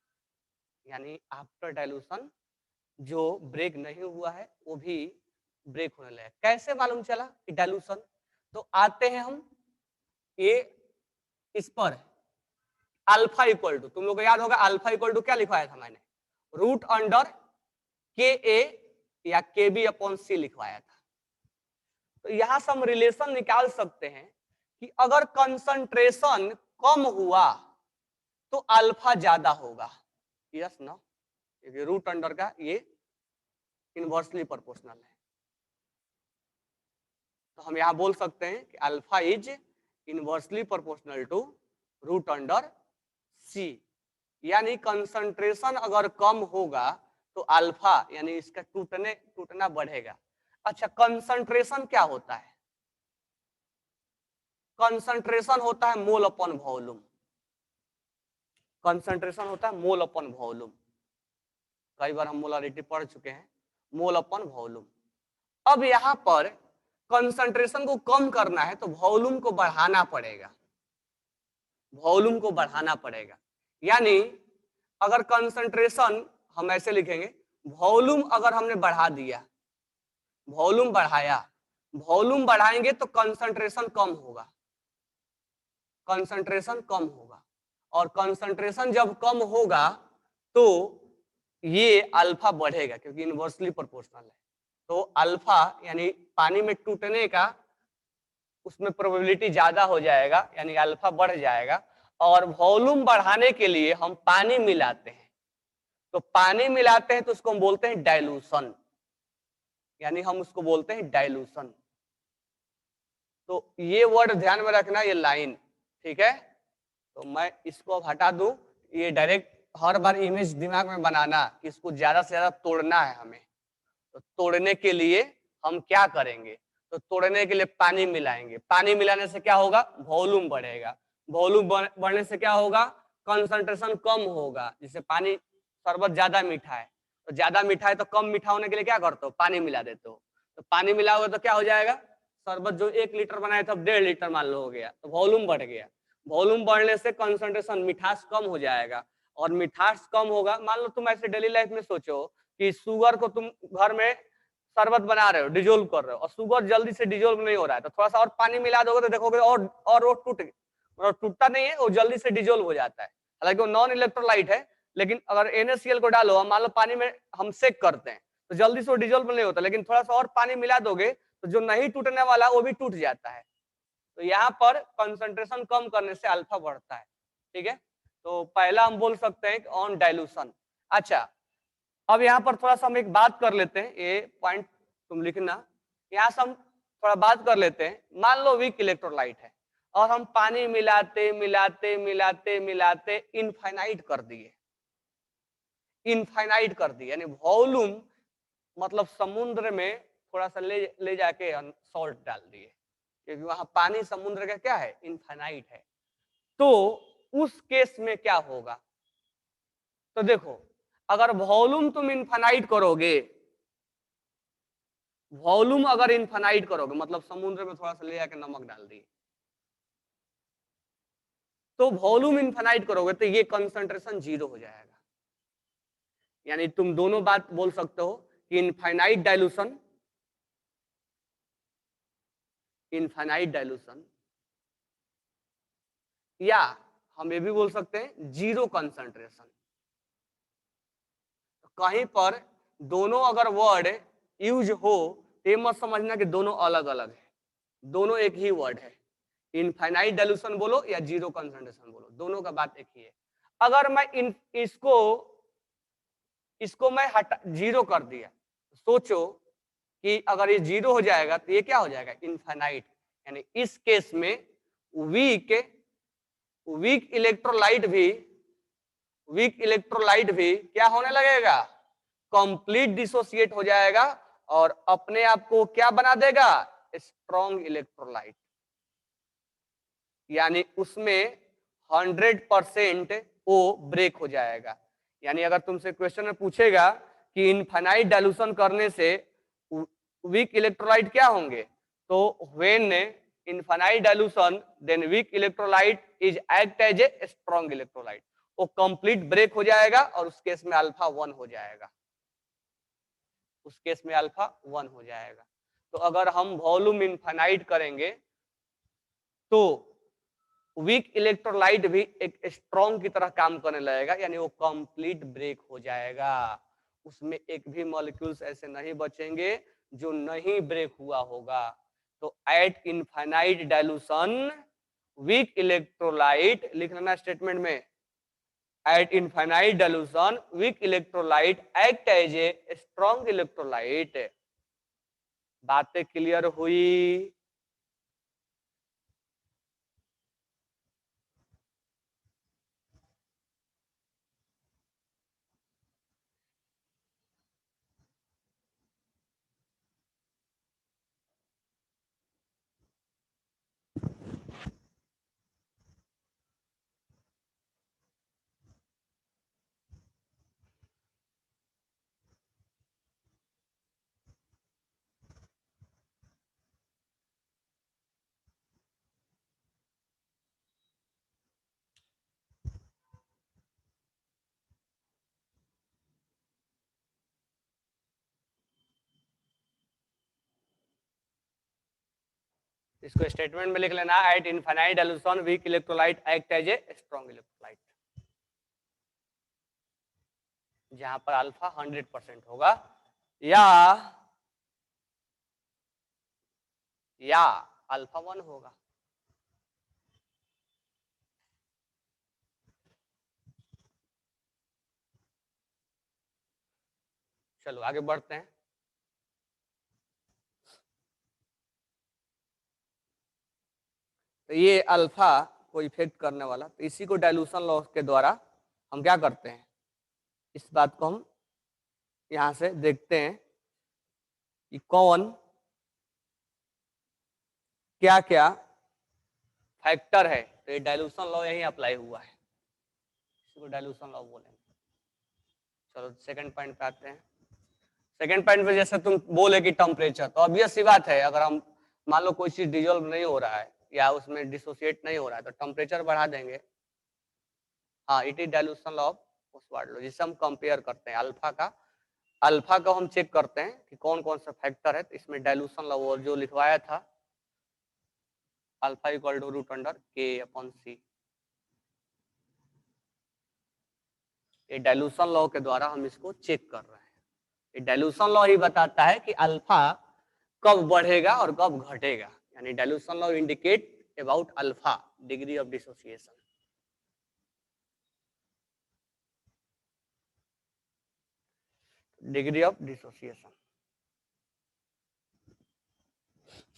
यानी आफ्टर डाइल्यूशन जो ब्रेक नहीं हुआ है वो भी ब्रेक होने लगा। कैसे मालूम चला कि डाइल्यूशन? तो आते हैं हम ये इस पर अल्फा इक्वल टू, तुम लोग को याद होगा अल्फा इक्वल टू क्या लिखवाया था मैंने, रूट अंडर के ए या के बी अपॉन सी लिखवाया था। तो यहां से हम रिलेशन निकाल सकते हैं कि अगर कंसंट्रेशन कम हुआ तो अल्फा ज्यादा होगा, यस ना, क्योंकि रूट अंडर का ये इनवर्सली प्रोपोर्शनल है। तो हम यहां बोल सकते हैं कि alpha is inversely proportional to root under C, यानी कंसंट्रेशन अगर कम होगा तो अल्फा यानी इसका टूटना बढ़ेगा। अच्छा, कंसंट्रेशन क्या होता है? कंसंट्रेशन होता है मोल अपॉन वॉल्यूम, कंसंट्रेशन होता है मोल अपॉन वॉल्यूम, कई बार हम मोलारिटी पढ़ चुके हैं, मोल अपॉन वॉल्यूम। अब यहां पर कंसंट्रेशन को कम करना है तो वॉल्यूम को बढ़ाना पड़ेगा, वॉल्यूम को बढ़ाना पड़ेगा, यानी अगर कंसंट्रेशन हम ऐसे लिखेंगे, वॉल्यूम अगर हमने बढ़ा दिया, वॉल्यूम बढ़ाया, वॉल्यूम बढ़ाएंगे तो कंसंट्रेशन कम होगा, कंसंट्रेशन कम होगा, और कंसंट्रेशन जब कम होगा तो ये अल्फा बढ़ेगा क्योंकि इनवर्सली प्रोपोर्शनल है। तो अल्फा यानी पानी में टूटने का उसमें प्रोबेबिलिटी ज्यादा हो जाएगा, यानी अल्फा बढ़ जाएगा, और वॉल्यूम बढ़ाने के लिए हम पानी मिलाते हैं। तो पानी मिलाते हैं तो उसको हम बोलते हैं डाइल्यूशन, यानी हम उसको बोलते हैं डाइल्यूशन। तो ये वर्ड ध्यान में रखना, ये लाइन, ठीक है। तो मैं इसको अब हटा दूं, ये डायरेक्ट हर बार इमेज दिमाग में बनाना कि इसको ज्यादा से ज्यादा तोड़ना है हमें। तो तोड़ने के लिए हम क्या करेंगे, तो तोड़ने के लिए पानी मिलाएंगे। पानी मिलाने से क्या होगा, वॉल्यूम बढ़ेगा। वॉल्यूम बढ़ने से क्या होगा, कंसंट्रेशन कम होगा। जैसे पानी, शरबत ज्यादा मीठा है, तो ज्यादा मीठा है तो कम मीठा होने के लिए क्या करते हो, पानी मिला देते हो। तो पानी मिलाओगे तो क्या हो जाएगा, शरबत जो 1 लीटर बनाए थे अब 1.5 लीटर मान लो हो गया, तो वॉल्यूम बढ़ गया। वॉल्यूम बढ़ने से कंसंट्रेशन, मिठास कम हो जाएगा। और मिठास कम होगा, मान लो तुम ऐसे डेली लाइफ में सोचो कि शुगर को तुम घर में शरबत बना रहे हो, डिजोल्व कर रहे हो, और शुगर जल्दी से डिजोल्व नहीं हो रहा है, तो थोड़ा सा और पानी मिला दोगे तो देखोगे और वो टूटता नहीं है, वो जल्दी से डिजोल्व हो जाता है। हालांकि वो नॉन इलेक्ट्रोलाइट है, लेकिन अगर NaCl को डालो, मान लो पानी में हम सेक करते हैं, तो जल्दी से वो डिजोल्व नहीं होता, लेकिन थोड़ा सा और पानी मिला दोगे तो जो नहीं टूटने वाला वो भी टूट जाता है। तो यहाँ पर कंसंट्रेशन कम करने से अल्फा बढ़ता है, ठीक है। तो पहला हम बोल सकते हैं ऑन डाइल्यूशन। अच्छा, अब यहाँ पर थोड़ा सा हम एक बात कर लेते हैं, ये पॉइंट तुम लिखना। यहाँ से हम थोड़ा बात कर लेते हैं। मान लो वीक इलेक्ट्रोलाइट है और हम पानी मिलाते मिलाते मिलाते मिलाते इनफाइनाइट कर दिए, इनफाइनाइट कर दिए, यानी वॉल्यूम मतलब समुद्र में थोड़ा सा ले जाके सॉल्ट डाल दिए, क्योंकि वहां पानी समुद्र का क्या है, इनफाइनाइट है। तो उस केस में क्या होगा, तो देखो, अगर वॉल्यूम तुम इनफाइनाइट करोगे, वॉल्यूम अगर इनफाइनाइट करोगे मतलब समुद्र में थोड़ा सा ले जाके नमक डाल दिए, तो वॉल्यूम इनफाइनाइट करोगे तो ये कंसंट्रेशन 0 हो जाएगा। यानी तुम दोनों बात बोल सकते हो कि इनफाइनाइट डाइल्यूशन, इनफाइनाइट डाइल्यूशन, या हम ये भी बोल सकते हैं जीरो कंसंट्रेशन। कहीं पर दोनों अगर वर्ड यूज हो तो ये मत समझना कि दोनों अलग अलग है, दोनों एक ही वर्ड है। इनफाइनाइट डाइल्यूशन बोलो या जीरो कंसंट्रेशन बोलो, दोनों का बात एक ही है। अगर मैं इसको मैं हटा जीरो कर दिया, सोचो कि अगर ये जीरो हो जाएगा तो ये क्या हो जाएगा, इनफाइनाइट। यानी इस केस में वीक वीक इलेक्ट्रोलाइट भी वीक इलेक्ट्रोलाइट भी क्या होने लगेगा, कंप्लीट डिसोसिएट हो जाएगा और अपने आप को क्या बना देगा, स्ट्रॉन्ग इलेक्ट्रोलाइट। यानी उसमें 100% वो ब्रेक हो जाएगा। यानी अगर तुमसे क्वेश्चन में पूछेगा कि इनफाइनाइट डाइल्यूशन करने से वीक इलेक्ट्रोलाइट क्या होंगे, तो when infinite dilution then weak electrolyte is act as a strong electrolyte, वो कंप्लीट ब्रेक हो जाएगा और उस केस में अल्फा 1 हो जाएगा, उस केस में अल्फा 1 हो जाएगा। तो अगर हम वॉल्यूम इनफाइनाइट करेंगे तो वीक इलेक्ट्रोलाइट भी एक स्ट्रॉन्ग की तरह काम करने लगेगा, यानी वो कंप्लीट ब्रेक हो जाएगा। उसमें एक भी मॉलिक्यूल्स ऐसे नहीं बचेंगे जो नहीं ब्रेक हुआ होगा। तो at infinite dilution weak electrolyte, लिख लेना स्टेटमेंट में, at infinite dilution weak electrolyte act as a strong electrolyte. बातें क्लियर हुई? इसको स्टेटमेंट में लिख लेना, at infinite dilution weak electrolyte act as a strong electrolyte, जहां पर अल्फा 100% होगा या अल्फा 1 होगा। चलो आगे बढ़ते हैं। तो ये अल्फा को इफेक्ट करने वाला, तो इसी को डाइल्यूशन लॉ के द्वारा हम क्या करते हैं, इस बात को हम यहां से देखते हैं कि कौन क्या क्या फैक्टर है। तो ये डाइल्यूशन लॉ यही अप्लाई हुआ है, इसको डाइल्यूशन लॉ बोलेंगे। चलो सेकंड पॉइंट पे आते हैं। सेकंड पॉइंट पे जैसे तुम बोले कि टेम्परेचर, तो ऑब्वियस सी बात है, अगर हम मान लो कोई चीज डिजोल्व नहीं हो रहा है या उसमें डिसोसिएट नहीं हो रहा है तो टेम्परेचर बढ़ा देंगे। हाँ, it is dilution law of Oswald law, जिससे हम कंपेयर करते हैं अल्फा का हम चेक करते हैं कि कौन कौन सा फैक्टर है। तो इसमें डाइल्यूशन लॉ और जो लिखवाया था alpha equal to root under K upon C, ये डाइल्यूशन लॉ के द्वारा हम इसको चेक कर रहे हैं। ये डाइल्यूशन लॉ ही बताता है कि अल्फा कब बढ़ेगा और कब घटेगा, यानी dilution law indicate about alpha degree of dissociation. Degree of dissociation.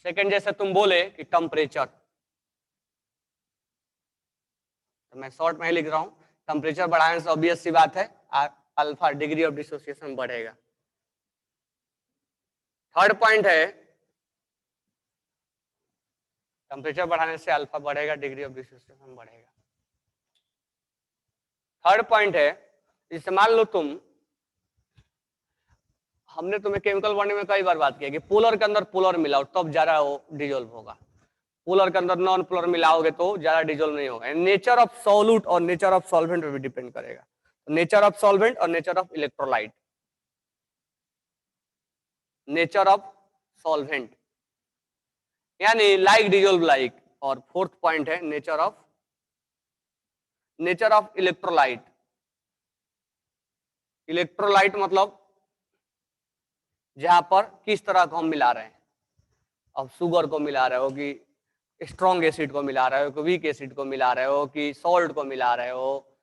Second जैसे तुम बोले कि टेम्परेचर, तो मैं शॉर्ट में ही लिख रहा हूं, टेम्परेचर बढ़ाने से ऑब्वियस सी बात है अल्फा डिग्री ऑफ डिसोसिएशन बढ़ेगा। थर्ड पॉइंट है टेम्परेचर बढ़ाने से अल्फा बढ़ेगा, डिग्री ऑफ डिसोसिएशन बढ़ेगा। थर्ड पॉइंट है, जैसे मान लो हमने तुम्हें केमिकल बॉन्डिंग में कई बार बात किया कि पोलर के अंदर पोलर मिलाओ तब ज्यादा वो डिजोल्व होगा, पोलर के अंदर नॉन पोलर मिलाओगे तो ज्यादा डिजोल्व नहीं होगा। नेचर ऑफ सॉल्यूट और नेचर ऑफ सॉल्वेंट पे भी डिपेंड करेगा, नेचर ऑफ सॉल्वेंट और nature of electrolyte. Nature of solvent यानी लाइक डिजोल्व लाइक। और फोर्थ पॉइंट है नेचर ऑफ इलेक्ट्रोलाइट। इलेक्ट्रोलाइट मतलब जहां पर किस तरह को हम मिला रहे हैं, अब शुगर को मिला रहे हो कि स्ट्रॉन्ग एसिड को मिला रहे हो कि वीक एसिड को मिला रहे हो कि सॉल्ट को मिला रहे हो,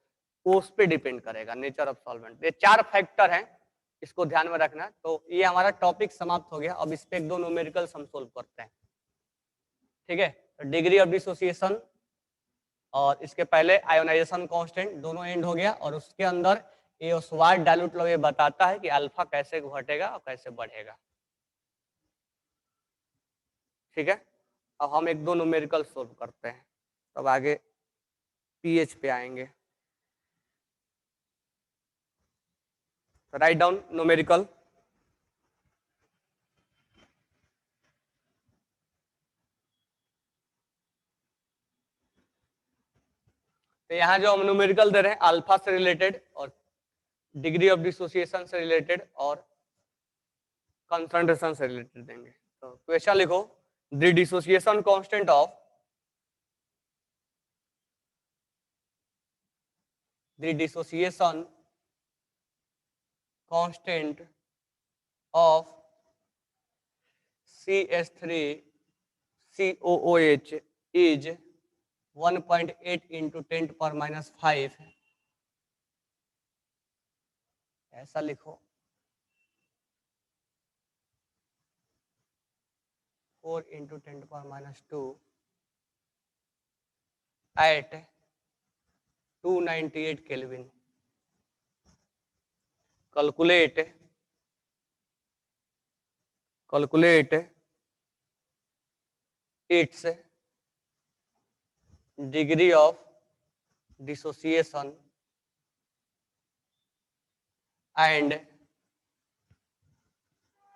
उस पे डिपेंड करेगा नेचर ऑफ सॉल्वेंट। ये चार फैक्टर हैं, इसको ध्यान में रखना। तो ये हमारा टॉपिक समाप्त हो गया। अब इस पे एक दो न्यूमेरिकल्स हम सोल्व करते हैं, ठीक है। तो डिग्री ऑफ डिसोसिएशन और इसके पहले आयोनाइजेशन कांस्टेंट दोनों एंड हो गया, और उसके अंदर ये ओसवाल्ड डाइल्यूट लॉ ये बताता है कि अल्फा कैसे घटेगा और कैसे बढ़ेगा, ठीक है। अब हम एक दो न्यूमेरिकल सोल्व करते हैं, तब आगे पीएच पे आएंगे। Write down numerical. तो यहाँ जो हम न्यूमेरिकल दे रहे हैं अल्फा से रिलेटेड और डिग्री ऑफ डिसोसिएशन से रिलेटेड और कंसंट्रेशन से रिलेटेड देंगे। तो क्वेश्चन लिखो, the dissociation constant of the dissociation constant of CH3COOH is 1.8 into 10 to power minus 5। ऐसा लिखो, 4 into 10 to power minus 2 at 298 Kelvin। calculate its degree of dissociation and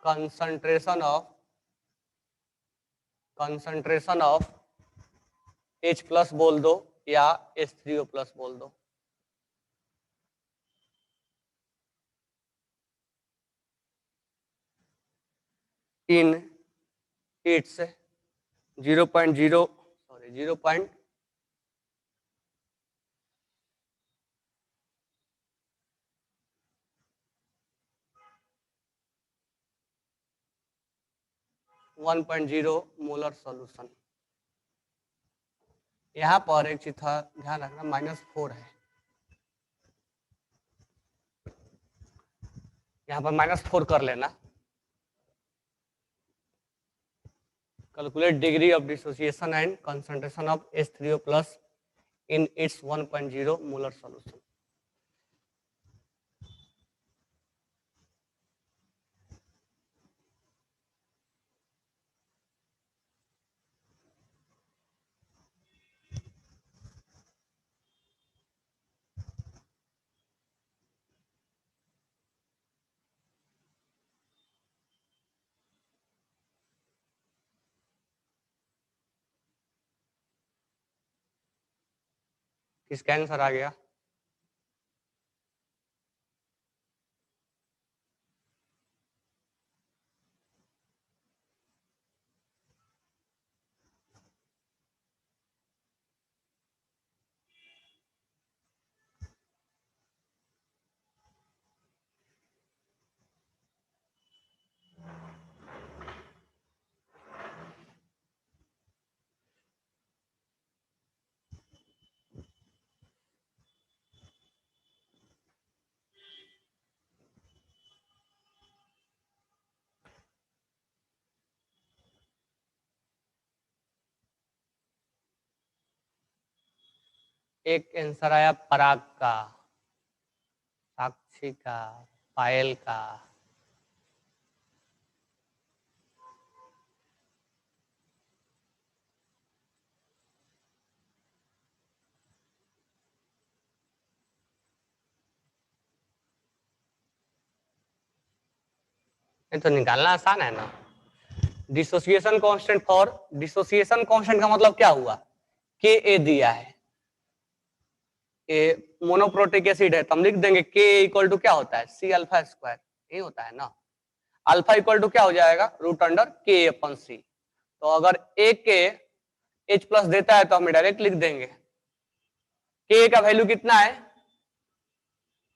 concentration of H plus बोल दो या H3O plus बोल दो। In its 1.0 molar solution. यहाँ पर एक चीज था ध्यान रखना, -4 है। यहाँ पर -4 कर लेना। Calculate degree of dissociation and concentration of H3O plus in its 1.0 molar solution. किसका आंसर आ गया? एक आंसर आया पराग का, साक्षी का, पायल का। ये तो निकालना आसान है ना। Dissociation constant for, dissociation constant का मतलब क्या हुआ? के ए दिया है, ए मोनोप्रोटिक एसिड है तो हम लिख देंगे के इक्वल टू क्या होता है? सी अल्फा स्क्वायर, ये होता है ना। अल्फा इक्वल टू क्या हो जाएगा? रूट अंडर के अपन सी। तो अगर ए के एच प्लस देता है तो हम डायरेक्ट लिख देंगे। के का वैल्यू कितना है?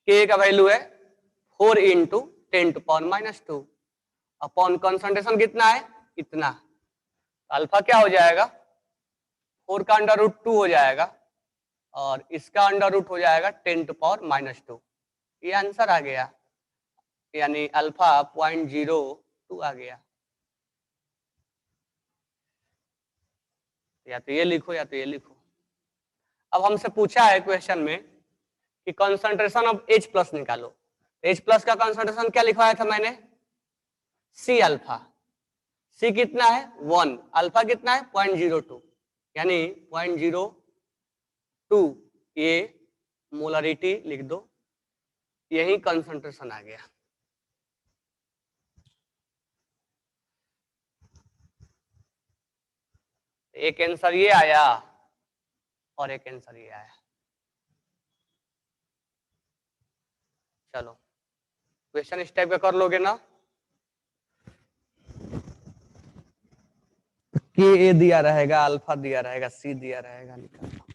के का वैल्यू है 4 इंटू 10⁻⁻2 अपॉन कंसंट्रेशन कितना है? इतना। अल्फा क्या हो जाएगा? 4 का अंडर रूट 2 हो जाएगा और इसका अंडर रूट हो जाएगा 10⁻⁻2। ये आंसर आ गया, यानी अल्फा 0.02 आ गया। या तो ये लिखो या तो ये लिखो। अब हमसे पूछा है क्वेश्चन में कि कंसंट्रेशन ऑफ H प्लस निकालो। H प्लस का कंसंट्रेशन क्या लिखवाया था मैंने? C alpha. सी कितना है? 1। अल्फा कितना है? 0.02, यानी 0.02। ये मोलरिटी लिख दो, यही कंसंट्रेशन आ गया। एक आंसर ये आया और एक आंसर ये आया। चलो क्वेश्चन इस टाइप का कर लोगे ना। के ए दिया रहेगा, अल्फा दिया रहेगा, सी दिया रहेगा, निकालना।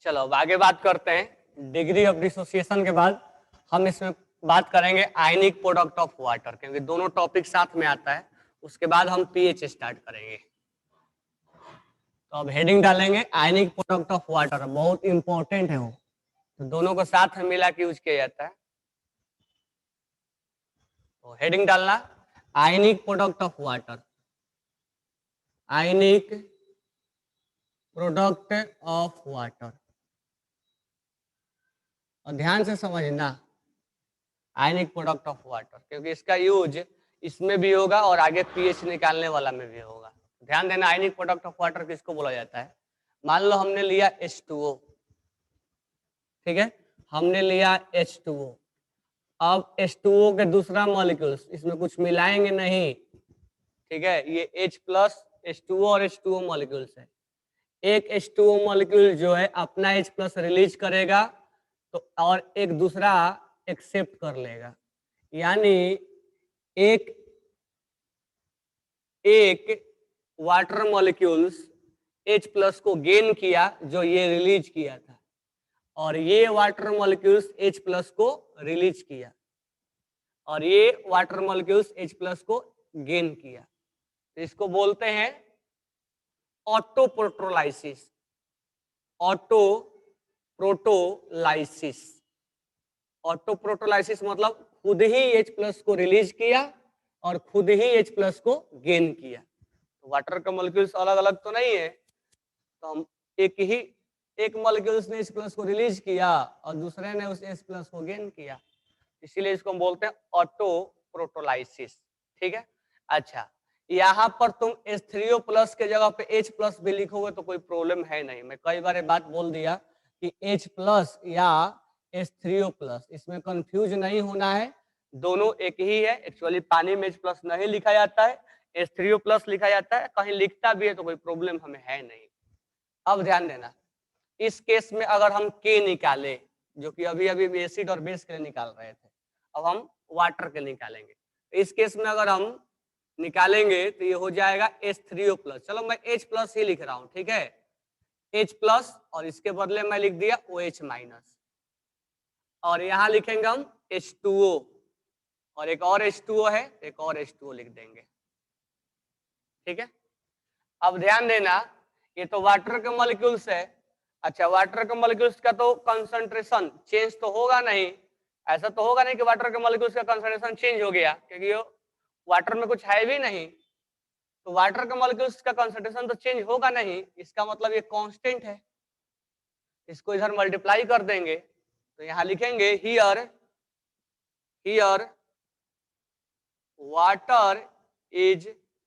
चलो अब आगे बात करते हैं डिग्री ऑफ डिसोसिएशन के बाद हम इसमें बात करेंगे आयनिक प्रोडक्ट ऑफ वाटर, क्योंकि दोनों टॉपिक साथ में आता है। उसके बाद हम पीएच स्टार्ट करेंगे। तो अब हेडिंग डालेंगे आयनिक प्रोडक्ट ऑफ वाटर, बहुत इंपॉर्टेंट है वो, तो दोनों को साथ में मिला के यूज किया जाता है। तो हेडिंग डालना ionic product of water, ionic product of water. और ध्यान से समझना आयनिक प्रोडक्ट ऑफ वाटर, क्योंकि इसका यूज इसमें भी होगा और आगे पीएच निकालने वाला में भी होगा। ध्यान देना आयनिक प्रोडक्ट ऑफ वाटर किसको बोला जाता है? मान लो हमने लिया H2O, ठीक है, हमने लिया H2O। अब H2O के दूसरा मॉलिक्यूल्स इसमें कुछ मिलाएंगे नहीं, ठीक है। ये H प्लस H2O और H2O मॉलिक्यूल्स है। एक H2O मॉलिक्यूल जो है अपना H प्लस रिलीज करेगा तो और एक दूसरा एक्सेप्ट कर लेगा, यानी एक एक वाटर मॉलिक्यूल्स H प्लस को गेन किया जो ये रिलीज किया था, और ये वाटर मॉलिक्यूल्स H प्लस को रिलीज किया, और ये वाटर मॉलिक्यूल्स H प्लस को गेन किया। तो इसको बोलते हैं ऑटो प्रोटोलाइसिस। ऑटो प्रोटोलाइसिस, ऑटो प्रोटोलाइसिस मतलब खुद ही H प्लस को रिलीज किया और खुद ही H प्लस को गेन किया। तो वाटर का मॉलिक्यूल्स अलग अलग तो नहीं है, तो हम एक मॉलिक्यूल्स ने H प्लस को रिलीज किया और दूसरे ने उस H प्लस को गेन किया, इसीलिए इसको हम बोलते हैं ऑटो प्रोटोलाइसिस। ठीक है। अच्छा, यहाँ पर तुम H3O प्लस के जगह पे H प्लस भी लिखोगे तो कोई प्रॉब्लम है नहीं। मैं कई बार बात बोल दिया कि H प्लस या H3O प्लस, इसमें कंफ्यूज नहीं होना है, दोनों एक ही है। एक्चुअली पानी में H प्लस नहीं लिखा जाता है, H3O प्लस लिखा जाता है। कहीं लिखता भी है तो कोई प्रॉब्लम हमें है नहीं। अब ध्यान देना, इस केस में अगर हम K निकाले, जो कि अभी अभी एसिड और बेस के लिए निकाल रहे थे, अब हम वाटर के निकालेंगे। इस केस में अगर हम निकालेंगे तो ये हो जाएगा H3O प्लस। चलो मैं H प्लस ही लिख रहा हूं, ठीक है, H प्लस, और इसके बदले मैं लिख दिया OH माइनस, और यहां लिखेंगे हम H2O, और एक और H2O है, एक और H2O लिख देंगे। ठीक है। अब ध्यान देना, ये तो वाटर के मॉलिक्यूल्स है। अच्छा, वाटर के मॉलिक्यूल्स का तो कंसंट्रेशन चेंज तो होगा नहीं, ऐसा तो होगा नहीं कि वाटर के मॉलिक्यूल्स का कंसंट्रेशन चेंज हो गया, क्योंकि वाटर में कुछ है भी नहीं, तो वाटर के मॉलिक्यूल्स का कंसंट्रेशन तो चेंज होगा नहीं। इसका मतलब ये कांस्टेंट है। इसको इधर मल्टीप्लाई कर देंगे तो यहां लिखेंगे हियर वाटर इज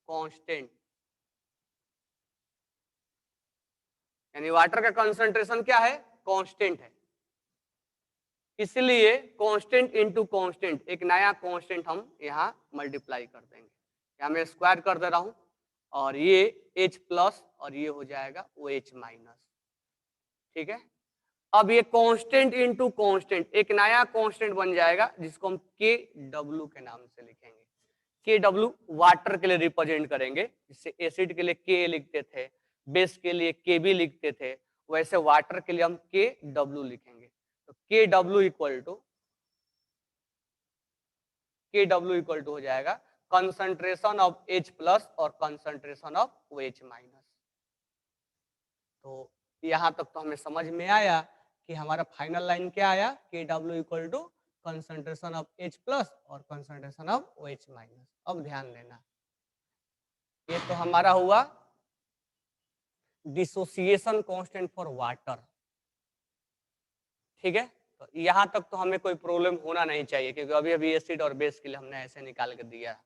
कांस्टेंट, यानी वाटर का कंसंट्रेशन क्या है, कांस्टेंट है। इसलिए कांस्टेंट इनटू कांस्टेंट, एक नया कांस्टेंट हम यहाँ मल्टीप्लाई कर देंगे। यहाँ मैं स्क्वायर कर दे रहा हूं, और ये H प्लस और ये हो जाएगा OH माइनस। ठीक है। अब ये कांस्टेंट इनटू कांस्टेंट एक नया कांस्टेंट बन जाएगा, जिसको हम KW के नाम से लिखेंगे। KW वाटर के लिए रिप्रेजेंट करेंगे, जिससे एसिड के लिए K लिखते थे, बेस के लिए KB लिखते थे, वैसे वाटर के लिए हम KW लिखेंगे। तो KW इक्वल टू हो जाएगा कंसंट्रेशन ऑफ H प्लस और कंसंट्रेशन ऑफ OH माइनस। तो यहां तक तो हमें समझ में आया कि हमारा फाइनल लाइन क्या आया, KW equal to concentration of H plus और कंसंट्रेशन ऑफ OH माइनस। अब ध्यान देना, ये तो हमारा हुआ डिसोसिएशन कांस्टेंट फॉर वाटर। ठीक है। तो यहां तक तो हमें कोई प्रॉब्लम होना नहीं चाहिए, क्योंकि अभी अभी एसिड और बेस के लिए हमने ऐसे निकाल के दिया,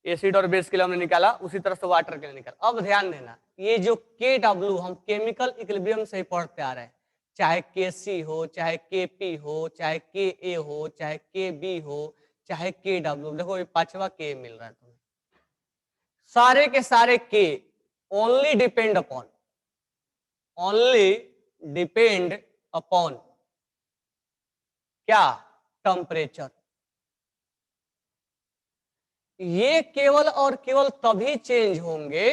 एसिड और बेस के लिए हमने निकाला, उसी तरह से वाटर के लिए निकाला। अब ध्यान देना, ये जो KW हम केमिकल इक्विलिब्रियम से ही पढ़ते आ रहे हैं, चाहे KC हो, चाहे KP हो, चाहे KA हो, चाहे KB हो, चाहे KW, देखो ये पांचवा K मिल रहा है तुम्हें, सारे के सारे K ओनली डिपेंड अपॉन क्या, टेम्परेचर। ये केवल और केवल तभी चेंज होंगे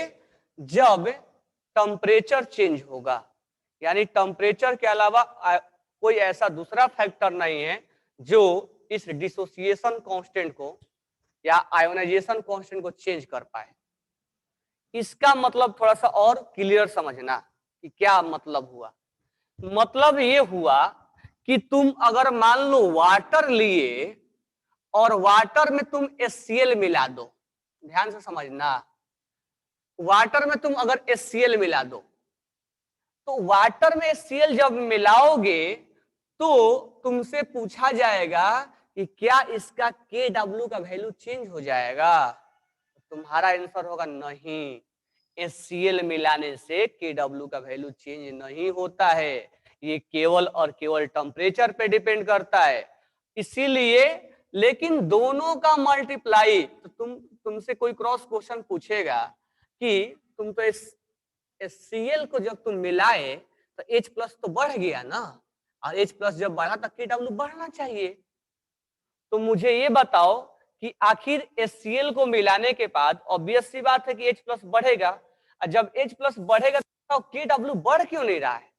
जब टेम्परेचर चेंज होगा, यानी टेम्परेचर के अलावा कोई ऐसा दूसरा फैक्टर नहीं है जो इस डिसोसिएशन कांस्टेंट को या आयोनाइजेशन कांस्टेंट को चेंज कर पाए। इसका मतलब थोड़ा सा और क्लियर समझना कि क्या मतलब हुआ। मतलब ये हुआ कि तुम अगर मान लो वाटर लिए और वाटर में तुम HCl मिला दो, ध्यान से समझना, वाटर में तुम अगर HCl मिला दो, तो वाटर में HCl जब मिलाओगे तो तुमसे पूछा जाएगा कि क्या इसका KW का वैल्यू चेंज हो जाएगा, तुम्हारा आंसर होगा नहीं, HCl मिलाने से KW का वैल्यू चेंज नहीं होता है, ये केवल और केवल टेम्परेचर पे डिपेंड करता है। इसीलिए, लेकिन दोनों का मल्टीप्लाई, तो तुमसे कोई क्रॉस क्वेश्चन पूछेगा कि तुम तो HCl को जब तुम मिलाए तो H प्लस तो बढ़ गया ना, और H प्लस जब बढ़ा तो KW बढ़ना चाहिए। तो मुझे ये बताओ कि आखिर HCl को मिलाने के बाद ऑब्वियस सी बात है कि H+ बढ़ेगा, और जब H+ बढ़ेगा तो KW बढ़ क्यों नहीं रहा है?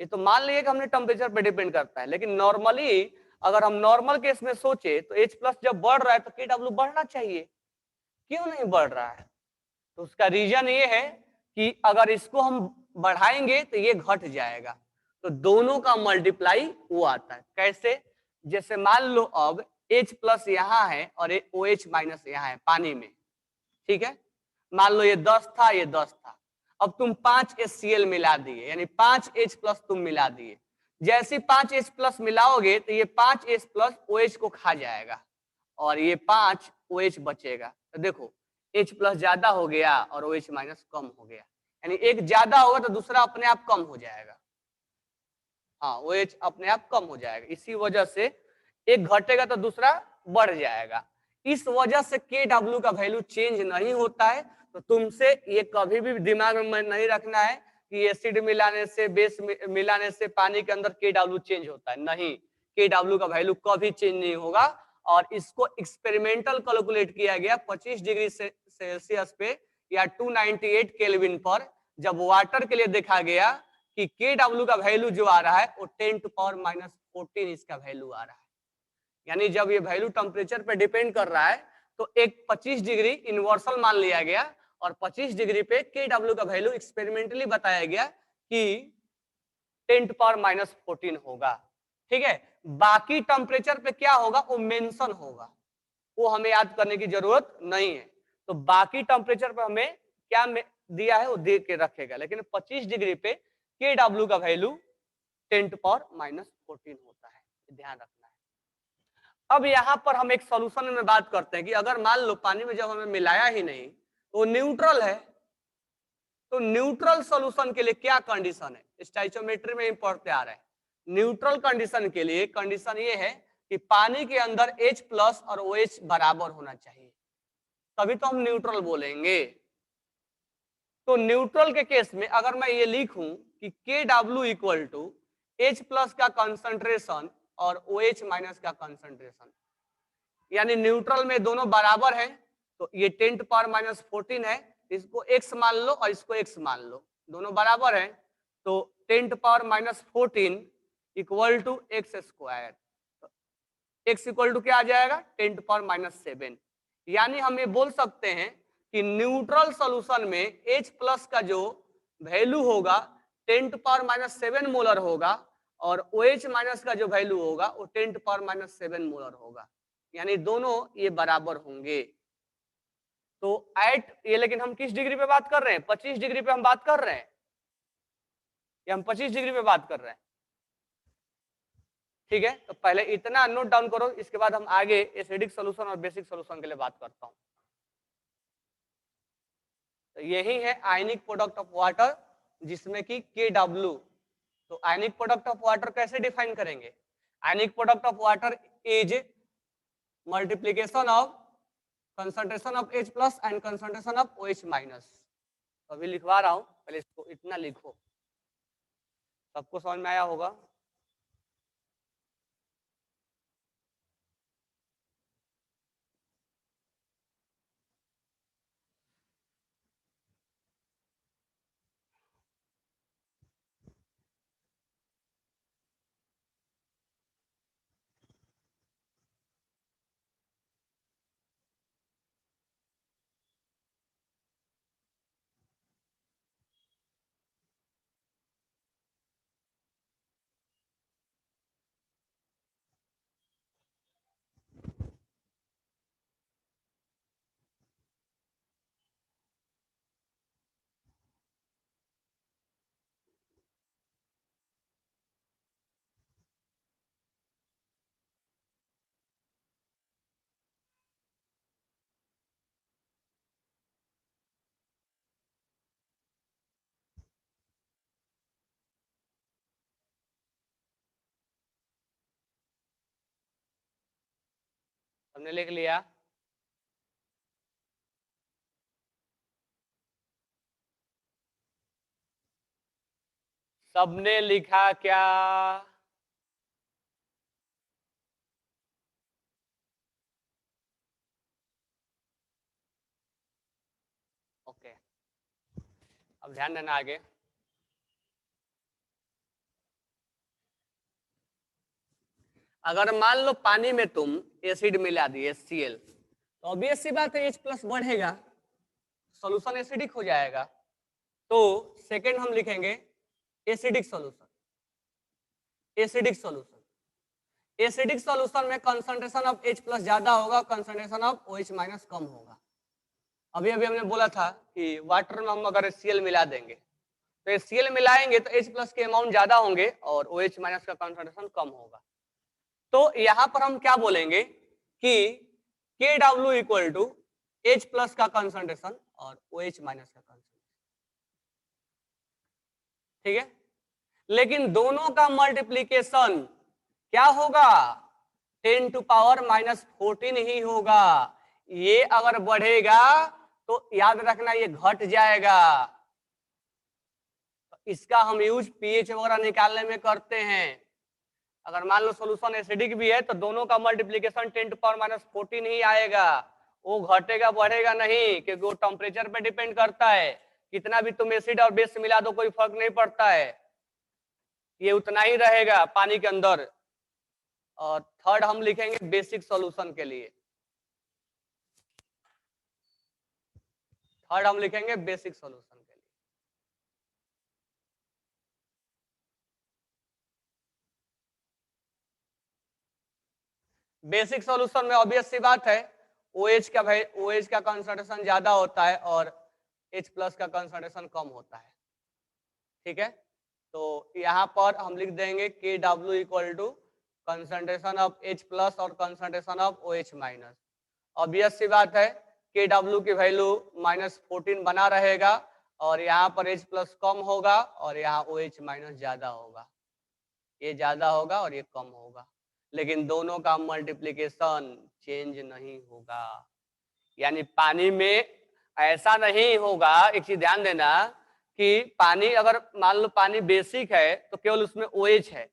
ये तो मान लीजिए कि हमने टेम्परेचर पे डिपेंड करता है, लेकिन नॉर्मली अगर हम नॉर्मल केस में सोचे तो H+ जब बढ़ रहा है तो KW बढ़ना चाहिए, क्यों नहीं बढ़ रहा है? तो उसका रीजन ये है कि अगर इसको हम बढ़ाएंगे तो ये घट जाएगा, तो दोनों का मल्टीप्लाई वो आता है। कैसे? जैसे मान लो अब H+ यहाँ है और OH- यहाँ है पानी में, ठीक है, मान लो ये 10 था, ये 10 था, अब तुम 5 HCl मिला दिए, यानी 5 H+ तुम मिला दिए। जैसे 5 H+ मिलाओगे तो ये 5 H+ OH को खा जाएगा और ये 5 OH बचेगा। तो देखो H+ ज्यादा हो गया और OH- कम हो गया, यानी एक ज्यादा होगा तो दूसरा अपने आप कम हो जाएगा। हाँ, OH अपने आप कम हो जाएगा, इसी वजह से एक घटेगा तो दूसरा बढ़ जाएगा। इस वजह से KW का वैल्यू चेंज नहीं होता है। तो तुमसे ये कभी भी दिमाग में नहीं रखना है कि एसिड मिलाने से, बेस मिलाने से पानी के अंदर KW चेंज होता है, नहीं, KW का वैल्यू कभी चेंज नहीं होगा। और इसको एक्सपेरिमेंटल कैलकुलेट किया गया 25 डिग्री सेल्सियस पे या 298 केल्विन पर, जब वाटर के लिए देखा गया कि KW का वैल्यू जो आ रहा है वो 10⁻⁻14 इसका वैल्यू आ रहा है। यानी जब ये वैल्यू टेम्परेचर पे डिपेंड कर रहा है तो एक 25 डिग्री इनवर्सल मान लिया गया और 25 डिग्री पे KW का वैल्यू एक्सपेरिमेंटली बताया गया कि 10⁻⁻14 होगा। ठीक है, बाकी टेम्परेचर पे क्या होगा वो मेंशन होगा, वो हमें याद करने की जरूरत नहीं है। तो बाकी टेम्परेचर पे हमें क्या दिया है वो दे के रखेगा, लेकिन 25 डिग्री पे KW का वैल्यू 10⁻⁻14 होता है, ध्यान रखना है। अब यहाँ पर हम एक सॉल्यूशन में बात करते हैं कि अगर मान लो पानी में जब हमें मिलाया ही नहीं तो न्यूट्रल है, तो न्यूट्रल सॉल्यूशन के लिए क्या कंडीशन है, स्टोइचियोमेट्री में पढ़ते आ रहे हैं। न्यूट्रल कंडीशन के लिए कंडीशन ये है कि पानी के अंदर H+ और OH बराबर होना चाहिए, तभी तो हम न्यूट्रल बोलेंगे। तो न्यूट्रल के केस में अगर मैं ये लिखूं कि KW इक्वल टू H+ का कंसंट्रेशन और OH- का कंसंट्रेशन, यानी न्यूट्रल में दोनों बराबर है, तो ये 10⁻⁻14 है, इसको x मान लो और इसको x मान लो, दोनों बराबर है, तो 10⁻⁻14 equal to x², x equal to क्या आ जाएगा 10⁻⁻7। यानी हम ये बोल सकते हैं कि न्यूट्रल सॉल्यूशन में H+ का जो वैल्यू होगा 10⁻⁻7 मोलर होगा और OH- का जो वैल्यू होगा वो 10⁻⁻7 मोलर होगा, यानी दोनों ये बराबर होंगे। तो एट ये, लेकिन हम किस डिग्री पे बात कर रहे हैं, 25 डिग्री पे हम बात कर रहे हैं, या हम 25 डिग्री पे बात कर रहे हैं? ठीक है, तो पहले इतना नोट डाउन करो, इसके बाद हम आगे एसिडिक सॉल्यूशन और बेसिक सॉल्यूशन के लिए बात करता हूं। तो यही है आयनिक प्रोडक्ट ऑफ वाटर, जिसमें कि KW। तो आयनिक प्रोडक्ट ऑफ वाटर कैसे डिफाइन करेंगे? Ionic product of water is multiplication of concentration of H+ and concentration of OH-। तो अभी लिखवा रहा हूं, पहले इसको इतना लिखो, सबको समझ में आया होगा। हमने लिख लिया। सबने लिखा क्या? ओके, अब ध्यान देना आगे। अगर मान लो पानी में तुम एसिड मिला दिए HCl, तो ऑब्वियस सी बात है H+ बढ़ेगा, सॉल्यूशन एसिडिक हो जाएगा। तो सेकंड हम लिखेंगे acidic solution. Acidic solution, acidic solution में कंसंट्रेशन ऑफ H+ ज्यादा होगा, कंसंट्रेशन ऑफ OH- कम होगा। अभी अभी हमने बोला था कि वाटर में हम अगर HCl मिला देंगे तो HCl मिलाएंगे तो H+ के अमाउंट ज्यादा होंगे और OH- का कंसंट्रेशन कम होगा। तो यहां पर हम क्या बोलेंगे कि Kw इक्वल टू H+ का कंसंट्रेशन और OH- का कंसंट्रेशन, ठीक है। लेकिन दोनों का मल्टीप्लीकेशन क्या होगा, 10⁻⁻14 ही होगा। ये अगर बढ़ेगा तो याद रखना ये घट जाएगा। तो इसका हम यूज पीएच वगैरह निकालने में करते हैं। अगर मान लो सॉल्यूशन एसिडिक भी है तो दोनों का मल्टीप्लीकेशन 10⁻⁻14 ही आएगा, वो घटेगा बढ़ेगा नहीं, क्योंकि वो टेम्परेचर पे डिपेंड करता है। कितना भी तुम एसिड और बेस मिला दो कोई फर्क नहीं पड़ता है, ये उतना ही रहेगा पानी के अंदर। और थर्ड हम लिखेंगे बेसिक सॉल्यूशन के लिए। थर्ड हम लिखेंगे बेसिक सॉल्यूशन के लिए। बेसिक सॉल्यूशन में ऑब्वियस सी बात है OH का भाई OH का कंसंट्रेशन ज्यादा होता है और H+ का कंसंट्रेशन कम होता है, ठीक है। तो यहाँ पर हम लिख देंगे Kw equal to concentration of H+ और कंसंट्रेशन ऑफ OH-। ऑब्वियस सी बात है Kw की वैल्यू -14 बना रहेगा और यहाँ पर H+ कम होगा और यहाँ OH- ज्यादा होगा। ये ज्यादा होगा और ये कम होगा, लेकिन दोनों का मल्टीप्लिकेशन चेंज नहीं होगा। यानी पानी में ऐसा नहीं होगा, एक चीज ध्यान देना कि पानी अगर मान लो पानी बेसिक है तो केवल उसमें OH है,